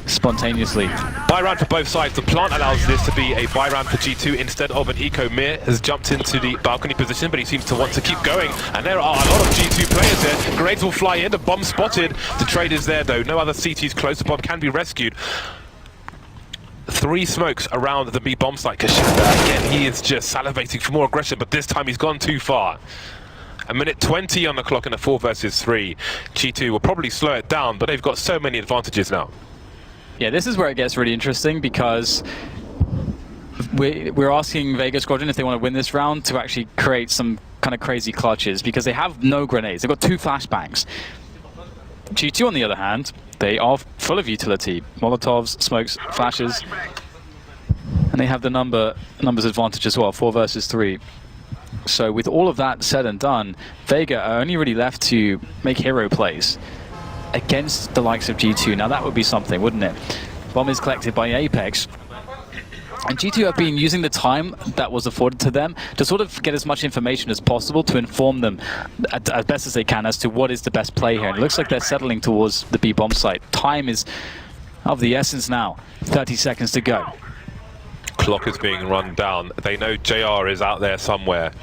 spontaneously. Buy round for both sides. The plant allows this to be a buy round for G2 instead of an eco. Mir has jumped into the balcony position, but he seems to want to keep going. And there are a lot of G2 players there. Grenades will fly in. The bomb spotted. The trade is there though. No other CTs close. The bomb can be rescued. 3 smokes around the B bomb site. Kashanda again, he is just salivating for more aggression, but this time he's gone too far. A minute 20 on the clock in a 4 versus 3. G2 will probably slow it down, but they've got so many advantages now. Yeah, this is where it gets really interesting because we're asking Vega Squadron if they want to win this round to actually create some kind of crazy clutches because they have no grenades. They've got 2 flashbangs. G2, on the other hand, they are full of utility. Molotovs, smokes, flashes. And they have the numbers advantage as well, 4 versus 3. So with all of that said and done, Vega are only really left to make hero plays against the likes of G2. Now that would be something, wouldn't it? Bomb is collected by Apex. And G2 have been using the time that was afforded to them to sort of get as much information as possible to inform them as best as they can as to what is the best play here. And it looks like they're settling towards the B bomb site. Time is of the essence now. 30 seconds to go. Clock is being run down. They know JR is out there somewhere.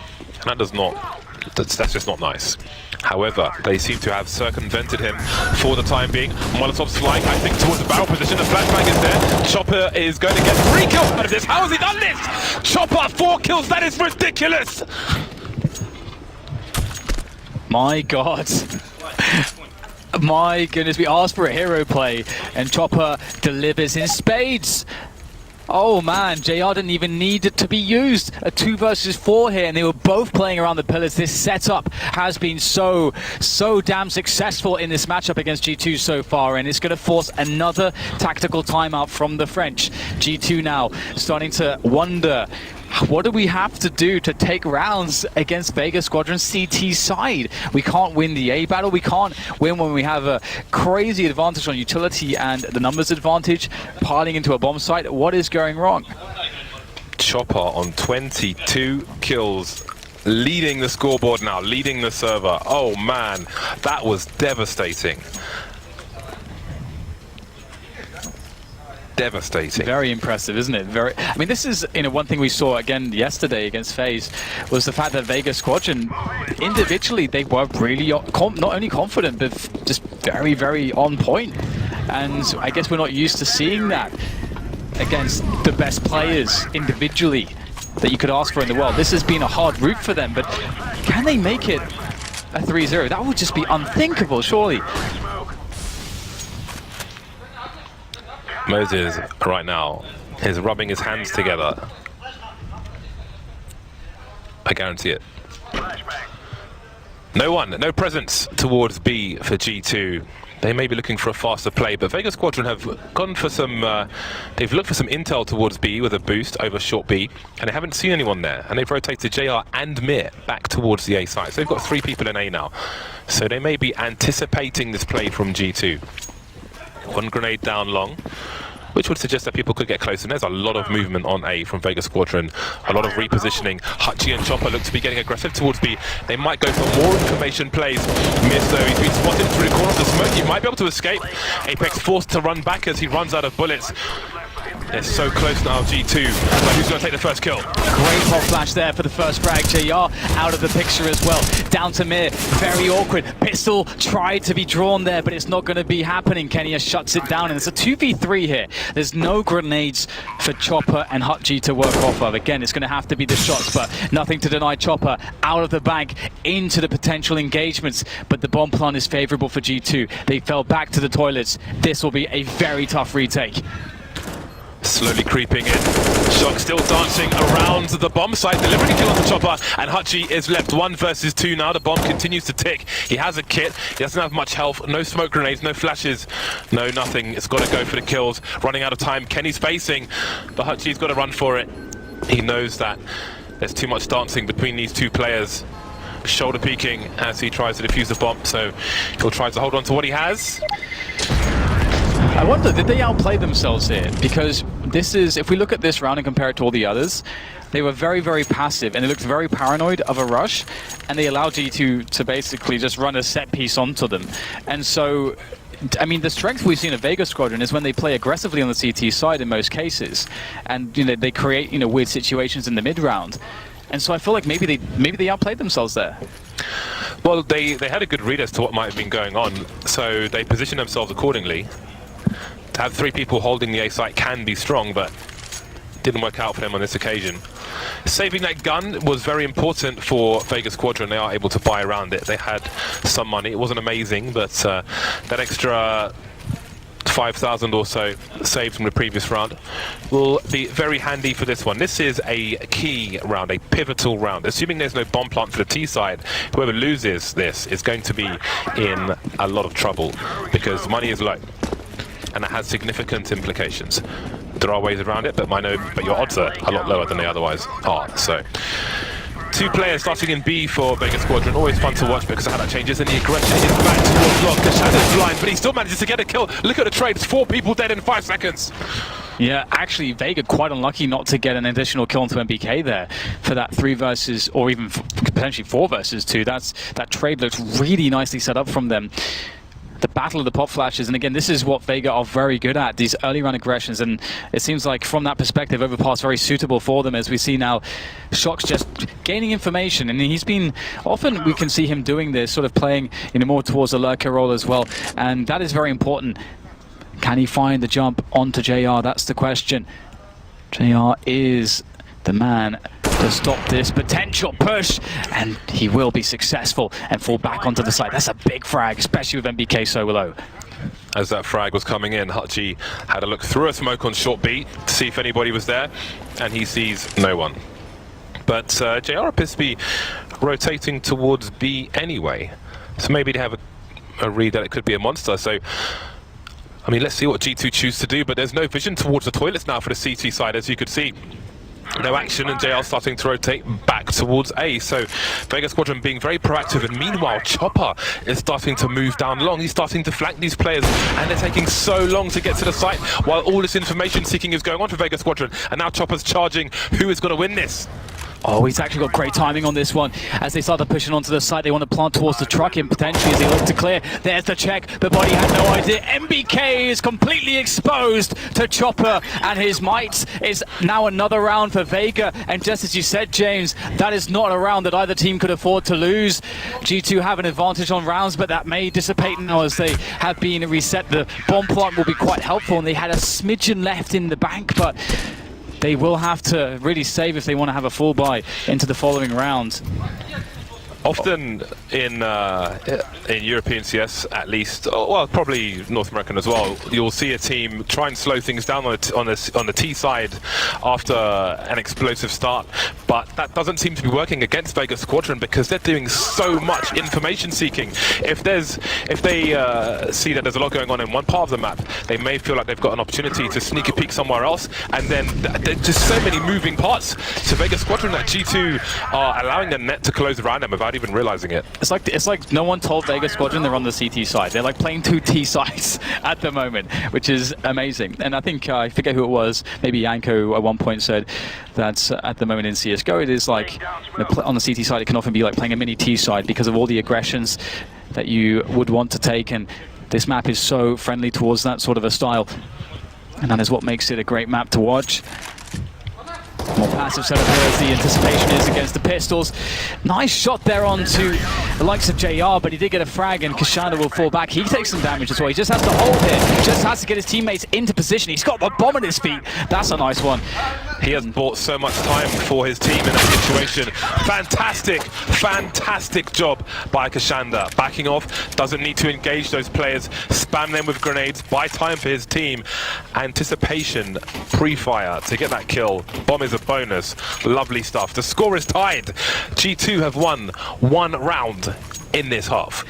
And that's just not nice. However, they seem to have circumvented him for the time being. Molotov's flying, I think, towards the barrel position. The flashbang is there. Chopper is going to get 3 kills out of this. How has he done this? Chopper, 4 kills. That is ridiculous. My God. My goodness, we asked for a hero play, and Chopper delivers in spades. Oh man, JR didn't even need it to be used. A 2 versus 4 here, and they were both playing around the pillars. This setup has been so damn successful in this matchup against G2 so far, and it's going to force another tactical timeout from the French. G2 now starting to wonder, what do we have to do to take rounds against Vega Squadron CT side? We can't win the A battle. We can't win when we have a crazy advantage on utility and the numbers advantage piling into a bomb site. What is going wrong? Chopper on 22 kills, leading the scoreboard now, leading the server. Oh man, that was devastating. Devastating. Very impressive, isn't it? I mean, this is, one thing we saw again yesterday against FaZe was the fact that Vega Squadron, individually, they were really not only confident, but just very, very on point. And I guess we're not used to seeing that against the best players individually that you could ask for in the world. This has been a hard route for them, but can they make it a 3-0? That would just be unthinkable, surely. Moses, right now, is rubbing his hands together. I guarantee it. No presence towards B for G2. They may be looking for a faster play, but Vega Squadron have gone for some, they've looked for some intel towards B with a boost over short B, and they haven't seen anyone there, and they've rotated JR and Mir back towards the A side. So they've got 3 people in A now. So they may be anticipating this play from G2. 1 grenade down long, which would suggest that people could get close. And there's a lot of movement on A from Vega Squadron, a lot of repositioning. Hutchie and Chopper look to be getting aggressive towards B. They might go for more information plays. Miss though, he's been spotted through the corner of the smoke. He might be able to escape. Apex forced to run back as he runs out of bullets. They're so close now, G2. But who's going to take the first kill? Great pop flash there for the first frag. JR out of the picture as well. Down to Mir, very awkward. Pistol tried to be drawn there, but it's not going to be happening. Kenya shuts it down, and it's a 2v3 here. There's no grenades for Chopper and Hutchie to work off of. Again, it's going to have to be the shots, but nothing to deny Chopper. Out of the bank, into the potential engagements, but the bomb plan is favorable for G2. They fell back to the toilets. This will be a very tough retake. Slowly creeping in. Shock still dancing around the bomb site, delivering a kill on the Chopper, and Hutchie is left 1 versus 2 now. The bomb continues to tick. He has a kit. He doesn't have much health. No smoke grenades, no flashes, no nothing. It's got to go for the kills. Running out of time. Kenny's facing, but Hutchie's got to run for it. He knows that there's too much dancing between these 2 players. Shoulder peeking as he tries to defuse the bomb, so he'll try to hold on to what he has. I wonder, did they outplay themselves here? Because this is, if we look at this round and compare it to all the others, they were very, very passive, and they looked very paranoid of a rush, and they allowed G2 to basically just run a set piece onto them. And so, I mean, the strength we've seen of Vega Squadron is when they play aggressively on the CT side in most cases, and they create weird situations in the mid round. And so I feel like maybe they outplayed themselves there. Well, they had a good read as to what might have been going on, so they positioned themselves accordingly. To have 3 people holding the A site can be strong, but didn't work out for them on this occasion. Saving that gun was very important for Vega Squadron. They are able to buy around it. They had some money. It wasn't amazing, but that extra 5,000 or so saved from the previous round will be very handy for this one. This is a key round, a pivotal round. Assuming there's no bomb plant for the T side, whoever loses this is going to be in a lot of trouble because money is low, and it has significant implications. There are ways around it, but your odds are a lot lower than they otherwise are. So, 2 players starting in B for Vega Squadron. Always fun to watch because of how that changes. And the aggression is back towards Log. Kashanda's blind, but he still manages to get a kill. Look at the trade. It's 4 people dead in 5 seconds. Yeah, actually, Vega quite unlucky not to get an additional kill onto MBK there for that 3 versus, or even potentially 4 versus 2. That trade looks really nicely set up from them. The battle of the pop flashes, and again, this is what Vega are very good at, these early run aggressions, and it seems like from that perspective, Overpass very suitable for them, as we see now Shox just gaining information, and he's been, often we can see him doing this, sort of playing more towards a lurker role as well, and that is very important. Can he find the jump onto JR? That's the question. JR is the man to stop this potential push, and he will be successful and fall back onto the side. That's a big frag, especially with MBK so low. As that frag was coming in, Hutchie had a look through a smoke on short B to see if anybody was there, and he sees no one. But JR appears to be rotating towards B anyway, so maybe they have a read that it could be a monster. So, I mean, let's see what G2 choose to do, but there's no vision towards the toilets now for the CT side, as you could see. No action, and JL starting to rotate back towards A. So Vega Squadron being very proactive, and meanwhile Chopper is starting to move down long. He's starting to flank these players, and they're taking so long to get to the site while all this information seeking is going on for Vega Squadron. And now Chopper's charging. Who is going to win this? Oh, he's actually got great timing on this one. As they started pushing onto the side, they want to plant towards the truck in potentially as they look to clear. There's the check, but Body had no idea. MBK is completely exposed to Chopper, and his might is now another round for Vega. And just as you said, James, that is not a round that either team could afford to lose. G2 have an advantage on rounds, but that may dissipate now as they have been reset. The bomb plant will be quite helpful, and they had a smidgen left in the bank, but they will have to really save if they want to have a full buy into the following round. Often in European CS, at least, well, probably North American as well, you'll see a team try and slow things down on the T side after an explosive start, but that doesn't seem to be working against Vega Squadron because they're doing so much information seeking. If they see that there's a lot going on in one part of the map, they may feel like they've got an opportunity to sneak a peek somewhere else, and then there's just so many moving parts to Vega Squadron that G2 are allowing the net to close around them without even realizing it. It's like no one told Vega Squadron they're on the CT side. They're like playing 2 T sides at the moment, which is amazing. And I think, I forget who it was, maybe Yanko at one point said that at the moment in CSGO it is like, on the CT side it can often be like playing a mini T side because of all the aggressions that you would want to take, and this map is so friendly towards that sort of a style. And that is what makes it a great map to watch. More passive setup here as the anticipation is against the pistols. Nice shot there onto the likes of JR, but he did get a frag, and Kashanda will fall back. He takes some damage as well. He just has to hold here. Just has to get his teammates into position. He's got a bomb at his feet. That's a nice one. He has bought so much time for his team in that situation. Fantastic job by Kashanda. Backing off, doesn't need to engage those players, spam them with grenades, buy time for his team. Anticipation, pre-fire to get that kill. Bomb is a bonus. Lovely stuff. The score is tied. G2 have won 1 round in this half.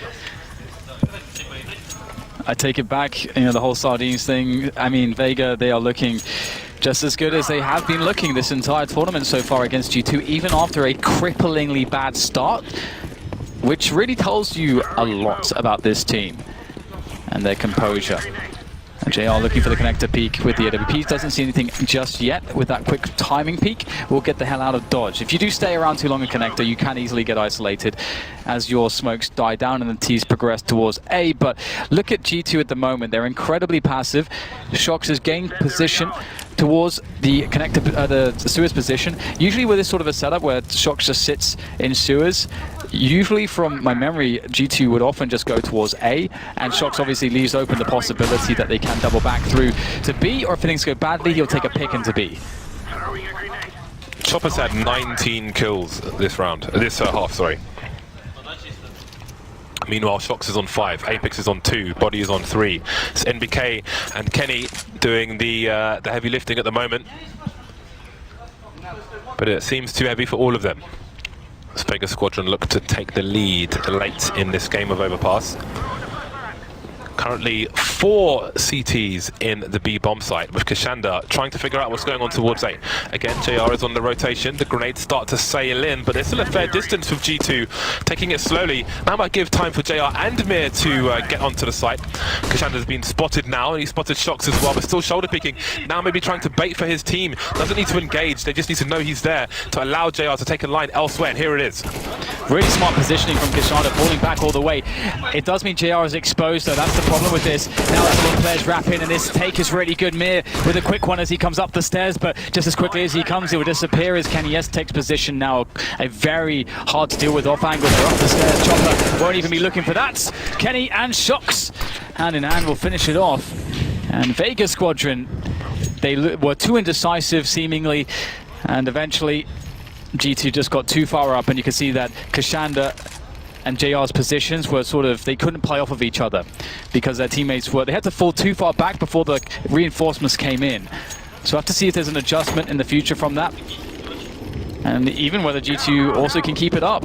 I take it back, the whole sardines thing. I mean, Vega, they are looking just as good as they have been looking this entire tournament so far against G2, even after a cripplingly bad start, which really tells you a lot about this team and their composure. JR looking for the connector peek with the AWP. Doesn't see anything just yet. With that quick timing peek, will get the hell out of dodge. If you do stay around too long in connector, you can easily get isolated as your smokes die down and the T's progress towards A. But look at G2 at the moment. They're incredibly passive. Shox has gained position towards the connector, the sewers position. Usually with this sort of a setup where Shox just sits in sewers, usually from my memory, G2 would often just go towards A, and Shox obviously leaves open the possibility that they can double back through to B, or if things go badly, he'll take a pick into B. Chopper's had 19 kills this round, this half, sorry. Meanwhile, Shox is on 5, Apex is on 2, Body is on 3. It's NBK and Kenny doing the heavy lifting at the moment. But it seems too heavy for all of them. As Vega Squadron look to take the lead late in this game of Overpass. Currently 4 CTs in the B bomb site, with Kashanda trying to figure out what's going on towards A. Again, JR is on the rotation. The grenades start to sail in, but there's still a fair distance with G2, taking it slowly. That might give time for JR and Mir to get onto the site. Kashanda's been spotted now, and he spotted Shox as well, but still shoulder picking. Now maybe trying to bait for his team. Doesn't need to engage, they just need to know he's there to allow JR to take a line elsewhere, and here it is. Really smart positioning from Kashanda, falling back all the way. It does mean JR is exposed, though. That's the problem with this. Now a couple of players wrap in, and this take is really good. Mir with a quick one as he comes up the stairs, but just as quickly as he comes, it will disappear as Kenny S takes position now. A very hard to deal with off angle. They're up the stairs. Chopper won't even be looking for that. Kenny and Shox, hand in hand, will finish it off. And Vega Squadron, they were too indecisive seemingly, and eventually G2 just got too far up, and you can see that Kashanda and JR's positions were sort of, they couldn't play off of each other because their teammates were, they had to fall too far back before the reinforcements came in. So I have to see if there's an adjustment in the future from that, and even whether G2 also can keep it up.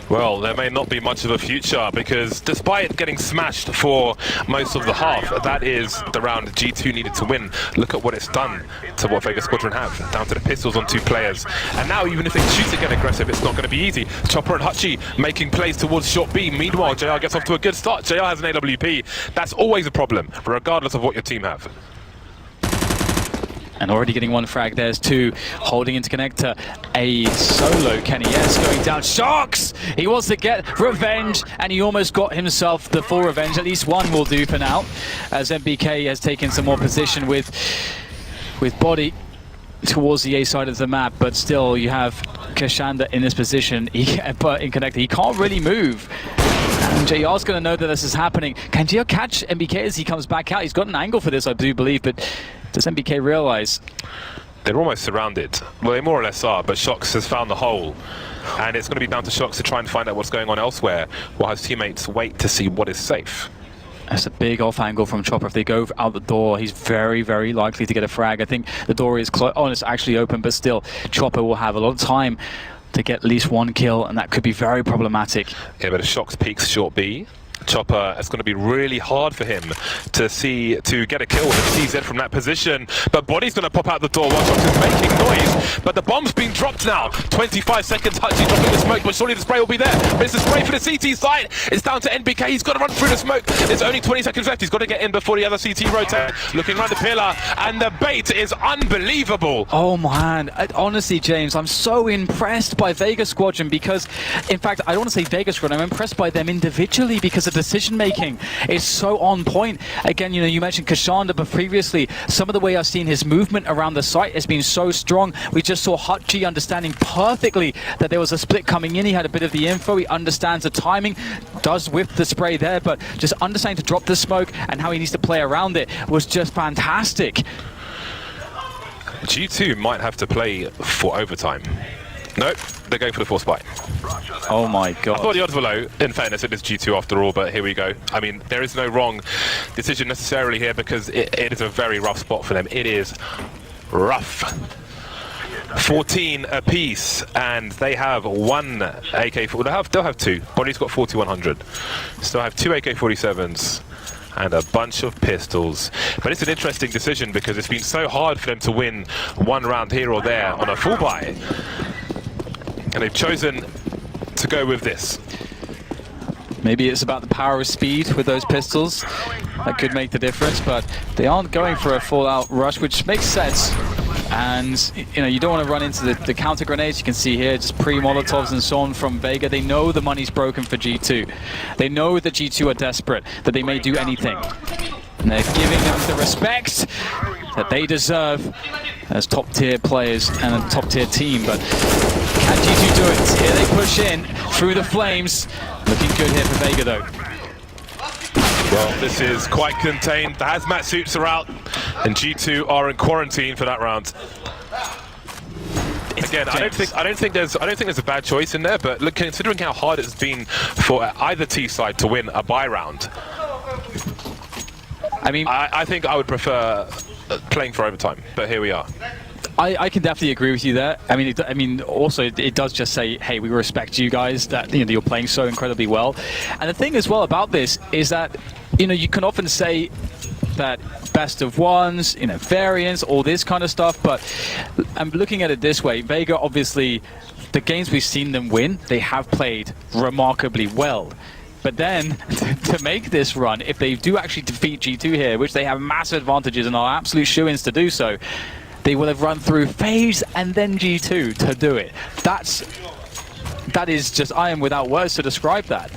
Well, there may not be much of a future, because despite getting smashed for most of the half, that is the round G2 needed to win. Look at what it's done to what Vega Squadron have, down to the pistols on 2 players. And now even if they choose to get aggressive, it's not going to be easy. Chopper and Hutchie making plays towards short B. Meanwhile, JR gets off to a good start. JR has an AWP. That's always a problem, regardless of what your team have. And already getting 1 frag, there's 2, holding into connector. A solo Kenny S going down. Shox! He wants to get revenge, and he almost got himself the full revenge. At least 1 will do for now, as MBK has taken some more position with Body towards the A side of the map, but still you have Kashanda in this position, but in connector, he can't really move. And JR's going to know that this is happening. Can JR catch MBK as he comes back out? He's got an angle for this, I do believe, but does MBK realize? They're almost surrounded. Well, they more or less are, but Shox has found the hole. And it's going to be down to Shox to try and find out what's going on elsewhere, while his teammates wait to see what is safe. That's a big off angle from Chopper. If they go out the door, he's very, very likely to get a frag. I think the door is closed. Oh, it's actually open, but still, Chopper will have a lot of time to get at least 1 kill, and that could be very problematic. Yeah, but if Shox peeks short B, Chopper, it's going to be really hard for him to get a kill with CZ from that position. But Body's going to pop out the door while Shox is making noise. But the bomb's been dropped now. 25 seconds, Hutchie dropping the smoke, but surely the spray will be there. But it's the spray for the CT side. It's down to NBK. He's got to run through the smoke. There's only 20 seconds left. He's got to get in before the other CT rotates. Looking around the pillar, and the bait is unbelievable. Oh man, honestly, James, I'm so impressed by Vega Squadron, because, in fact, I don't want to say Vega Squadron, I'm impressed by them individually, because the decision making is so on point. Again, you know, you mentioned Kashanda, but previously, some of the way I've seen his movement around the site has been so strong. We just saw Hutchie understanding perfectly that there was a split coming in. He had a bit of the info. He understands the timing, does whip the spray there, but just understanding to drop the smoke and how he needs to play around it was just fantastic. G2 might have to play for overtime. Nope, they're going for the force buy. Oh my god. I thought the odds were low. In fairness, it is G2 after all, but here we go. I mean, there is no wrong decision necessarily here, because it is a very rough spot for them. It is rough. 14 apiece, and they have 1 AK-47. They'll have 2. Body's got 4100. Still have 2 AK-47s. And a bunch of pistols. But it's an interesting decision, because it's been so hard for them to win 1 round here or there on a full buy. And they've chosen to go with this. Maybe it's about the power of speed with those pistols. That could make the difference, but they aren't going for a full-out rush, which makes sense. And, you know, you don't want to run into the counter grenades. You can see here, just pre-Molotovs and so on from Vega. They know the money's broken for G2. They know that G2 are desperate, that they may do anything. And they're giving them the respect that they deserve as top-tier players and a top-tier team. But can G2 do it? Here they push in through the flames. Looking good here for Vega, though. Well, this is quite contained. The hazmat suits are out, and G2 are in quarantine for that round. Again, I don't think there's a bad choice in there, but look, considering how hard it's been for either T side to win a bye round, I mean, I think I would prefer playing for overtime. But here we are. I can definitely agree with you there. I mean, also it does just say, hey, we respect you guys, that you're playing so incredibly well. And the thing as well about this is that you can often say that best of ones, variants, all this kind of stuff. But I'm looking at it this way: Vega, obviously, the games we've seen them win, they have played remarkably well. But then, to make this run, if they do actually defeat G2 here, which they have massive advantages and are absolute shoo-ins to do so, they will have run through FaZe and then G2 to do it. That is just, I am without words to describe that.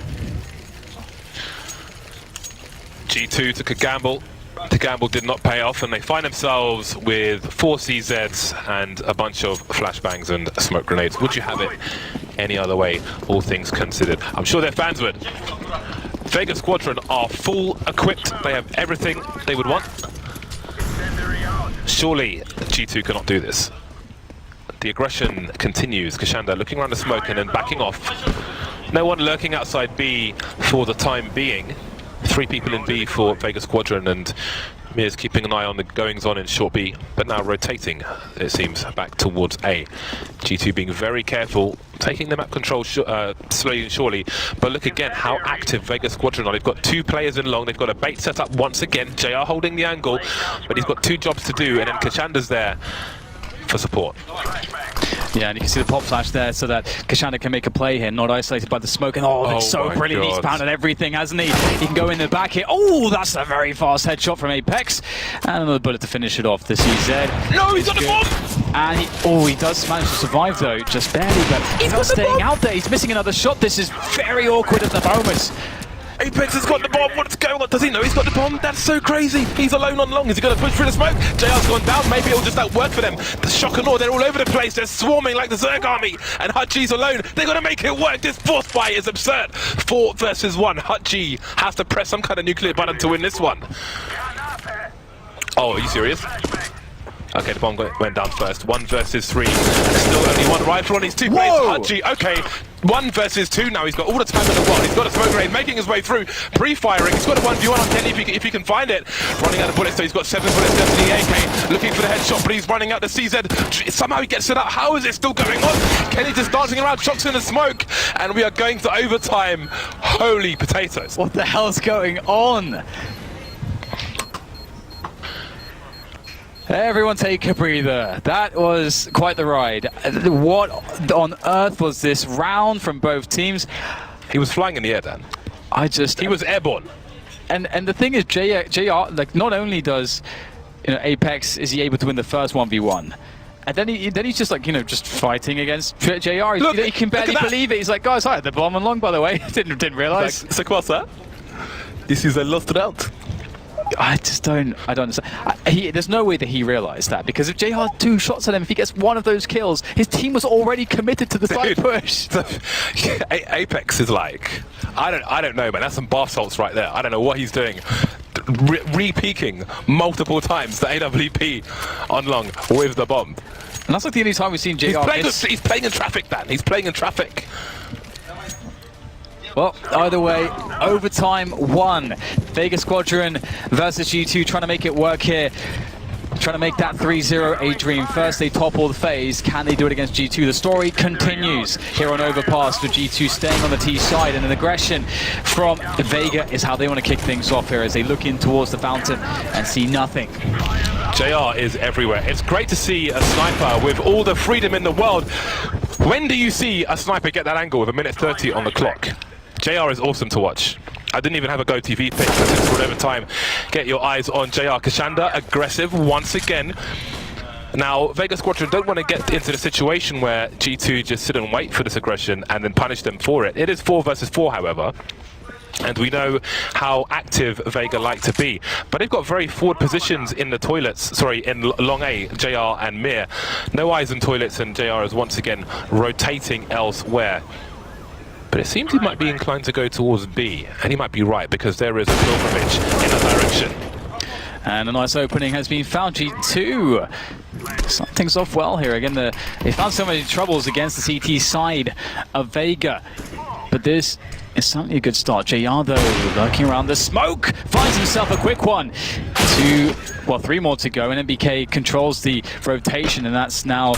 G2 took a gamble. The gamble did not pay off, and they find themselves with 4 CZs and a bunch of flashbangs and smoke grenades. Would you have it any other way, all things considered? I'm sure their fans would. Vega Squadron are full equipped. They have everything they would want. Surely G2 cannot do this. The aggression continues. Kashanda looking around the smoke and then backing off. No one lurking outside B for the time being. 3 people in B for Vega Squadron, and Mir's keeping an eye on the goings-on in short B, but now rotating, it seems, back towards A. G2 being very careful, taking the map control slowly and surely, but look again how active Vega Squadron are. They've got 2 players in long, they've got a bait set up once again, JR holding the angle, but he's got 2 jobs to do, and then Kashanda's there for support. Yeah, and you can see the pop flash there so that Kashanda can make a play here, not isolated by the smoke. And that's so brilliant. God. He's pounded everything, hasn't he? He can go in the back here. Oh, that's a very fast headshot from Apex. And another bullet to finish it off. The CZ. No, he's got the bomb! And he does manage to survive, though, just barely. But he's not staying out there. He's missing another shot. This is very awkward at the moment. Apex has got the bomb. What's going on? Does he know he's got the bomb? That's so crazy. He's alone on long. Is he going to push through the smoke? JR's gone down. Maybe it'll just work for them. The shock and awe, they're all over the place. They're swarming like the Zerg army. And Hutchie's alone. They're going to make it work. This force fight is absurd. 4 versus 1. Hutchie has to press some kind of nuclear button to win this one. Oh, are you serious? Okay, the bomb went down first. 1 versus 3. Still only 1 rifle on his 2 plays. Hutchie, okay. 1 versus 2 now. He's got all the time in the world. He's got a smoke grenade making his way through. Pre-firing. He's got a 1v1 on Kenny if he can find it. Running out of bullets, so he's got 7 bullets left in the AK. Looking for the headshot, but he's running out the CZ. Somehow he gets it out. How is it still going on? Kenny just dancing around, shocks in the smoke. And we are going to overtime. Holy potatoes. What the hell's going on? Everyone take a breather. That was quite the ride. What on earth was this round from both teams? He was flying in the air, Dan. He was airborne. And the thing is, JR, like, not only does Apex, is he able to win the first 1v1, and then he's just like just fighting against JR. He can barely believe it. He's like, guys, I had the bomb on long, by the way. didn't realize. So what's that? This is a lost round. I don't understand. There's no way that he realized that, because if JR had 2 shots at him, if he gets 1 of those kills, his team was already committed to the side push. Apex is like, I don't know, man. That's some bar salts right there. I don't know what he's doing. Re-peaking multiple times the AWP on long with the bomb. And that's like the only time we've seen JR He's playing in traffic, Dan. He's playing in traffic. Well, either way, overtime 1. Vega Squadron versus G2, trying to make it work here. Trying to make that 3-0 a dream. First they topple the FaZe. Can they do it against G2? The story continues here on Overpass with G2 staying on the T side, and an aggression from Vega is how they want to kick things off here as they look in towards the fountain and see nothing. JR is everywhere. It's great to see a sniper with all the freedom in the world. When do you see a sniper get that angle with 1:30 on the clock? JR is awesome to watch. I didn't even have a Go TV pick, but since for whatever time, get your eyes on JR. Kashanda, aggressive once again. Now, Vega Squadron don't want to get into the situation where G2 just sit and wait for this aggression and then punish them for it. It is 4 versus 4, however. And we know how active Vega like to be. But they've got very forward positions in the toilets, sorry, in Long A, JR and Mir. No eyes in toilets, and JR is once again rotating elsewhere. But it seems he might be inclined to go towards B, and he might be right, because there is a pilgrimage in that direction. And a nice opening has been found. G2 start things off well here. Again, they found so many troubles against the CT side of Vega. But this is certainly a good start. JR, though, lurking around the smoke, finds himself a quick one. 3 more to go, and MBK controls the rotation, and that's now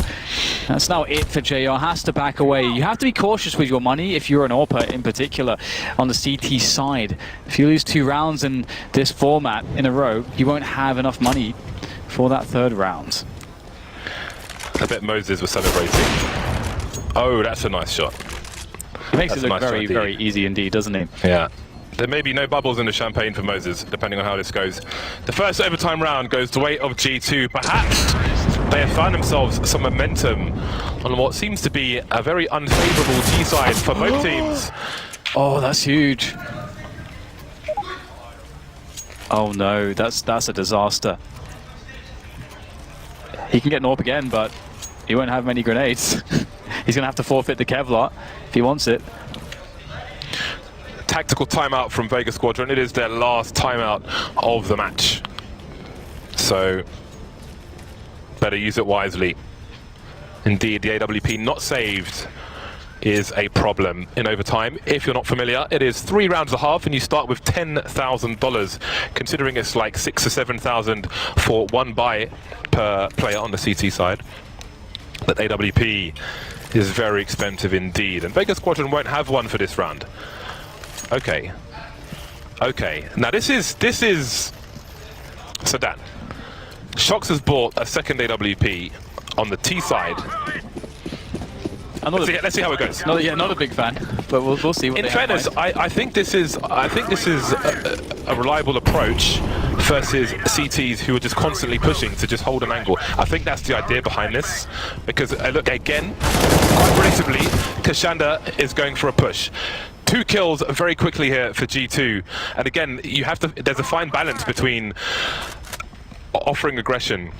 it for JR. Has to back away. You have to be cautious with your money if you're an AWPer in particular on the CT side. If you lose 2 rounds in this format in a row, you won't have enough money for that 3rd round. I bet Moses was celebrating. Oh, that's a nice shot. He makes it look very, very easy indeed, doesn't he? Yeah. There may be no bubbles in the champagne for Moses, depending on how this goes. The first overtime round goes the way of G2. Perhaps they have found themselves some momentum on what seems to be a very unfavourable G side for both teams. Oh, that's huge. Oh no, that's a disaster. He can get an AWP again, but he won't have many grenades. He's going to have to forfeit the Kevlar if he wants it. Tactical timeout from Vega Squadron. It is their last timeout of the match. So, better use it wisely. Indeed, the AWP not saved is a problem in overtime. If you're not familiar, it is 3 rounds and a half, and you start with $10,000, considering it's like 6,000 or 7,000 for 1 buy per player on the CT side. But AWP is very expensive indeed, and Vega Squadron won't have one for this round. Okay. Now this is Sedan. Shox has bought a second AWP on the T side. Let's see how it goes. Not a big fan, but we'll see. What in fairness, I think this is a reliable approach versus CTs who are just constantly pushing to just hold an angle. I think that's the idea behind this, because look again, quite predictably, Kashanda is going for a push. 2 kills very quickly here for G2, and again, there's a fine balance between offering aggression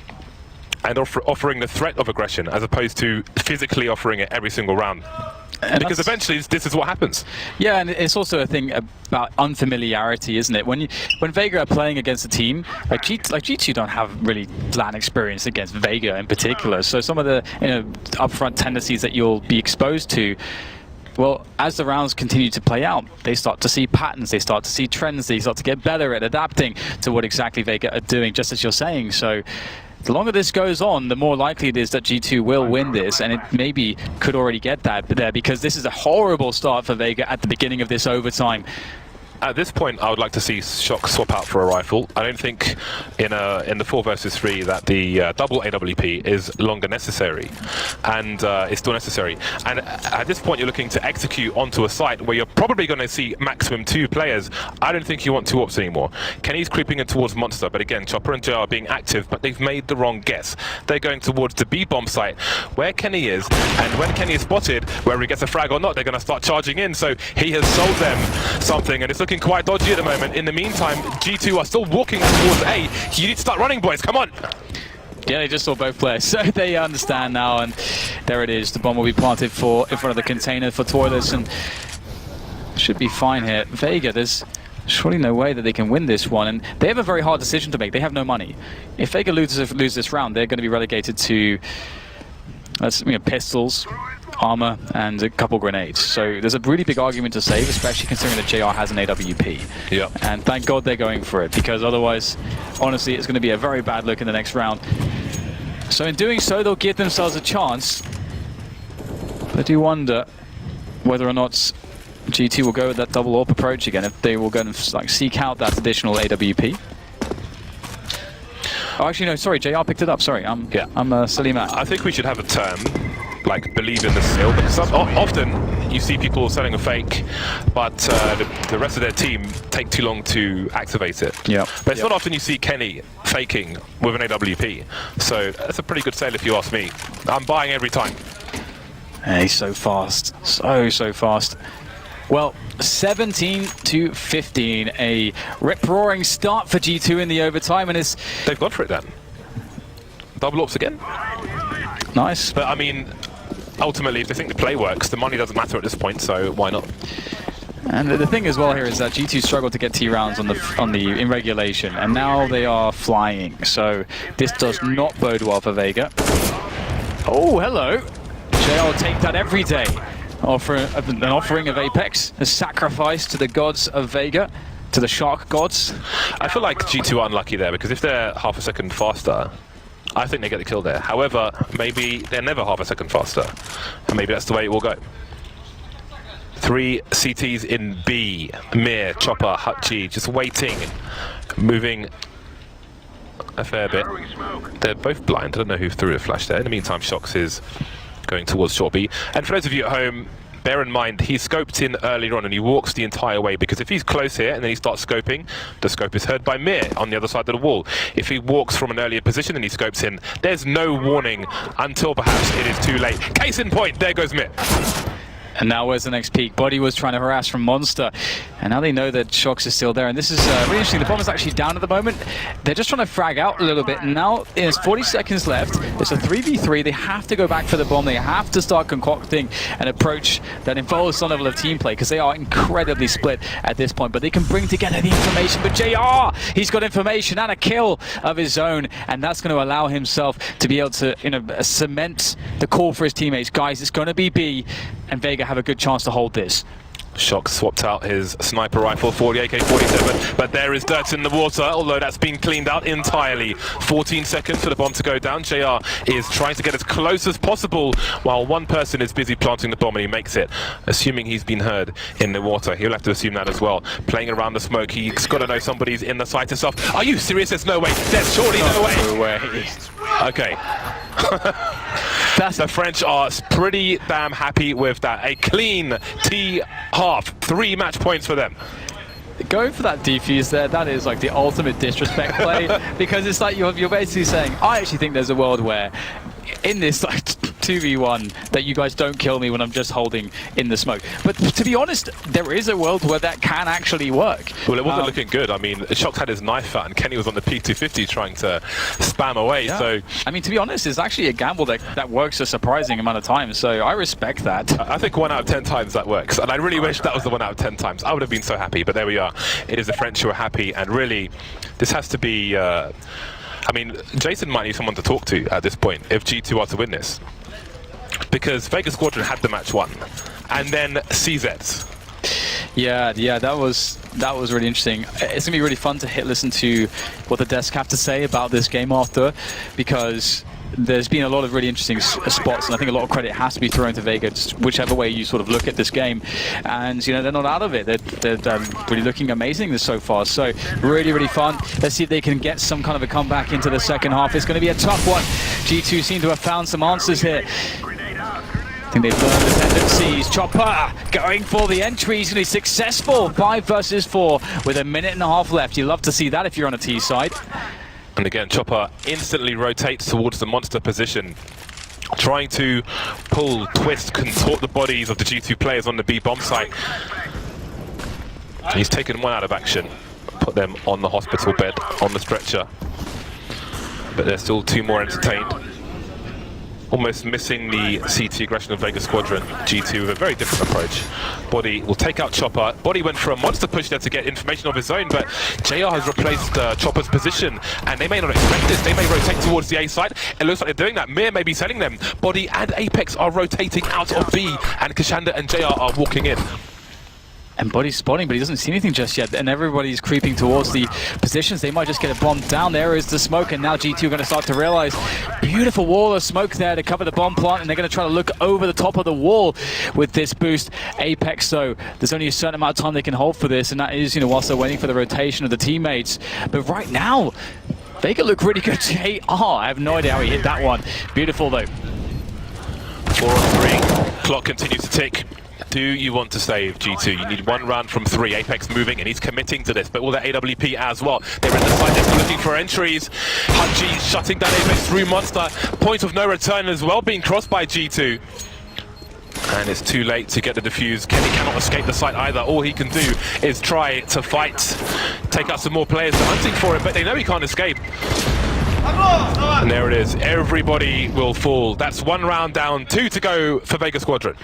and offering the threat of aggression, as opposed to physically offering it every single round. And because eventually this is what happens. Yeah, and it's also a thing about unfamiliarity, isn't it? When Vega are playing against a team, like G2 don't have really LAN experience against Vega in particular, so some of the upfront tendencies that you'll be exposed to, well, as the rounds continue to play out, they start to see patterns, they start to see trends, they start to get better at adapting to what exactly Vega are doing, just as you're saying. So the longer this goes on, the more likely it is that G2 will win this, and it maybe could already get that there, because this is a horrible start for Vega at the beginning of this overtime. At this point, I would like to see Shox swap out for a rifle. I don't think in the 4 versus 3 that the double AWP is longer necessary, and it's still necessary. And at this point, you're looking to execute onto a site where you're probably going to see maximum 2 players. I don't think you want 2 AWPs anymore. Kenny's creeping in towards Monster, but again, Chopper and JR are being active, but they've made the wrong guess. They're going towards the B bomb site where Kenny is, and when Kenny is spotted, whether he gets a frag or not, they're going to start charging in. So he has sold them something, and it's looking quite dodgy at the moment. In the meantime, G2 are still walking towards A. You need to start running, boys. Come on. Yeah, they just saw both players, so they understand now, and there it is. The bomb will be planted in front of the container for toilets, and should be fine here. Vega, there's surely no way that they can win this one, and they have a very hard decision to make. They have no money. If Vega lose this round, they're going to be relegated to pistols, armor, and a couple grenades. So there's a really big argument to save, especially considering that JR has an AWP. Yeah. And thank God they're going for it, because otherwise, honestly, it's going to be a very bad look in the next round. So in doing so, they'll give themselves a chance. But I do wonder whether or not G2 will go with that double AWP approach again, if they will go and seek out that additional AWP. Oh, actually, no, sorry, JR picked it up. Sorry, I'm silly man. I think we should have a term like believe in the skill, because often you see people selling a fake, but the rest of their team take too long to activate it. Yeah. But it's not often you see Kenny faking with an AWP. So that's a pretty good sale if you ask me. I'm buying every time. He's so fast. So fast. Well, 17-15, a rip-roaring start for G2 in the overtime, and it's... They've gone for it then. Double ops again. Nice. But I mean, ultimately, if they think the play works, the money doesn't matter at this point, so why not? And the thing as well here is that G2 struggled to get T rounds in regulation, and now they are flying. So this does not bode well for Vega. Oh, hello. JR will take that every day. An offering of Apex, a sacrifice to the gods of Vega, to the shark gods. I feel like G2 are unlucky there, because if they're half a second faster, I think they get the kill there. However, maybe they're never half a second faster, and maybe that's the way it will go. 3 CTs in B. Mir, Chopper, Hutchie, just waiting, moving a fair bit. They're both blind. I don't know who threw a flash there. In the meantime, Shox is going towards short B. And for those of you at home, bear in mind, he scoped in earlier on and he walks the entire way, because if he's close here and then he starts scoping, the scope is heard by Mir on the other side of the wall. If he walks from an earlier position and he scopes in, there's no warning until perhaps it is too late. Case in point, there goes Mir. And now where's the next peak? Body was trying to harass from Monster, and now they know that Shox is still there. And this is really interesting. The bomb is actually down at the moment. They're just trying to frag out a little bit. And now there's 40 seconds left. It's a 3v3. They have to go back for the bomb. They have to start concocting an approach that involves some level of team play, because they are incredibly split at this point. But they can bring together the information. But JR, he's got information and a kill of his own, and that's going to allow himself to be able to, cement the call for his teammates. Guys, it's going to be B, and Vega have a good chance to hold this. Shox swapped out his sniper rifle for the AK-47, but there is dirt in the water, although that's been cleaned out entirely. 14 seconds for the bomb to go down. JR is trying to get as close as possible while one person is busy planting the bomb, and he makes it. Assuming he's been heard in the water, he'll have to assume that as well. Playing around the smoke, he's got to know somebody's in the sight and stuff. Are you serious? There's no way. There's surely no way. No way. Okay. The French are pretty damn happy with that. A clean T-half. 3 match points for them. Going for that defuse there, that is like the ultimate disrespect play, because it's like you're basically saying, I actually think there's a world where in this like 2v1 that you guys don't kill me when I'm just holding in the smoke. But to be honest, there is a world where that can actually work. Well, it wasn't looking good. I mean, Shox had his knife out and Kenny was on the P250 trying to spam away. Yeah. So I mean, to be honest, it's actually a gamble that works a surprising amount of times. So I respect that. I think 1 out of 10 times that works. And I really wish that was the 1 out of 10 times. I would have been so happy, but there we are. It is the French who are happy, and really, this has to be... I mean, Jason might need someone to talk to at this point if G2 are to win this. Because Vega Squadron had the match won. And then CZ. Yeah, that was really interesting. It's gonna be really fun to listen to what the desk have to say about this game after, because there's been a lot of really interesting spots, and I think a lot of credit has to be thrown to Vega, just whichever way you sort of look at this game. And they're not out of it. They're really looking amazing so far. So really fun. Let's see if they can get some kind of a comeback into the second half. It's going to be a tough one. G2 seem to have found some answers here. I think they've learned the tendencies. Chopper going for the entry. He's going to be successful. 5 versus 4 with a minute and a half left. You love to see that if you're on a T side. And again, Chopper instantly rotates towards the monster position, trying to pull, twist, contort the bodies of the G2 players on the B bomb site. He's taken 1 out of action, put them on the hospital bed, on the stretcher. But there's still 2 more entertained. Almost missing the CT aggression of Vega Squadron. G2 with a very different approach. Body will take out Chopper. Body went for a monster push there to get information of his own, but JR has replaced Chopper's position, and they may not expect this. They may rotate towards the A side. It looks like they're doing that. Mir may be selling them. Body and Apex are rotating out of B, and Kashanda and JR are walking in. And Body's spotting, but he doesn't see anything just yet. And everybody's creeping towards the positions. They might just get a bomb down. There is the smoke, and now G2 are going to start to realize beautiful wall of smoke there to cover the bomb plant, and they're going to try to look over the top of the wall with this boost. Apex, though, there's only a certain amount of time they can hold for this, and that is, whilst they're waiting for the rotation of the teammates. But right now, Vega look really good. JR, I have no idea how he hit that one. Beautiful, though. 4 on 3. Clock continues to tick. Do you want to save G2? You need 1 round from 3. Apex moving, and he's committing to this, but all the AWP as well. They're in the side, they're looking for entries. Hudgy shutting down Apex through Monster. Point of no return as well, being crossed by G2. And it's too late to get the defuse. Kenny cannot escape the site either. All he can do is try to fight, take out some more players. They're hunting for him, but they know he can't escape. And there it is. Everybody will fall. That's 1 round down, 2 to go for Vega Squadron.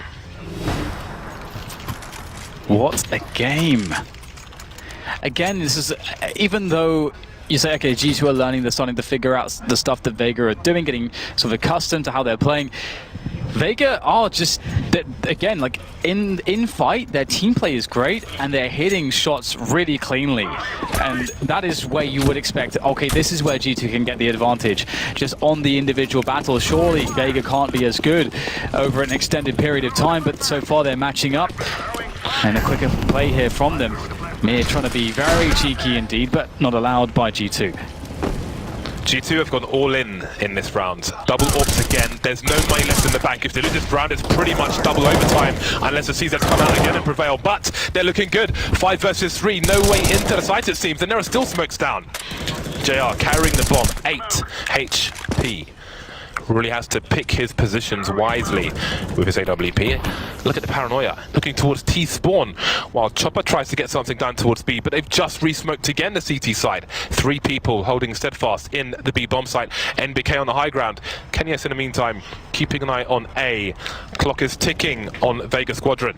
What a game. Again, this is, even though you say, okay, G2 are learning, they're starting to figure out the stuff that Vega are doing, getting sort of accustomed to how they're playing. Vega are just, again, like in fight, their team play is great and they're hitting shots really cleanly. And that is where you would expect, okay, this is where G2 can get the advantage. Just on the individual battle, surely Vega can't be as good over an extended period of time, but so far they're matching up. And a quicker play here from them. Mir trying to be very cheeky indeed, but not allowed by G2. G2 have gone all in this round. Double orbs again. There's no money left in the bank. If they lose this round, it's pretty much double overtime, unless the CZs come out again and prevail. But they're looking good. 5 versus 3. No way into the site, it seems. And there are still smokes down. JR carrying the bomb. 8 HP. Really has to pick his positions wisely with his AWP. Look at the paranoia, looking towards T spawn, while Chopper tries to get something done towards B, but they've just re-smoked again the CT side. 3 people holding steadfast in the B bomb site. NBK on the high ground. Kenyas in the meantime, keeping an eye on A. Clock is ticking on Vega Squadron.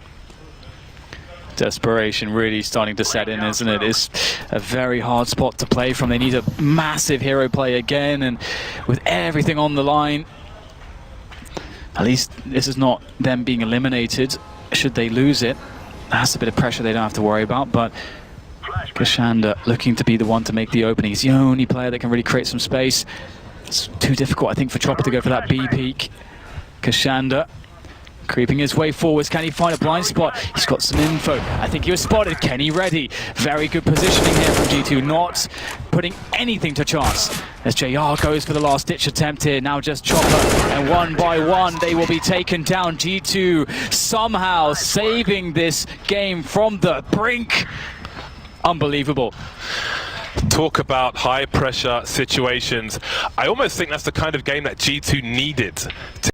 Desperation really starting to set in, isn't it? It's a very hard spot to play from. They need a massive hero play again, and with everything on the line, at least this is not them being eliminated. Should they lose it, that's a bit of pressure they don't have to worry about. But Kashanda looking to be the one to make the opening. He's the only player that can really create some space. It's too difficult, I think, for Chopper to go for that B peak. Kashanda creeping his way forwards. Can he find a blind spot? He's got some info. I think he was spotted. Kenny ready. Very good positioning here from G2. Not putting anything to chance. As JR goes for the last ditch attempt here. Now just Chopper. And 1 by 1 they will be taken down. G2 somehow saving this game from the brink. Unbelievable. Talk about high pressure situations. I almost think that's the kind of game that G2 needed to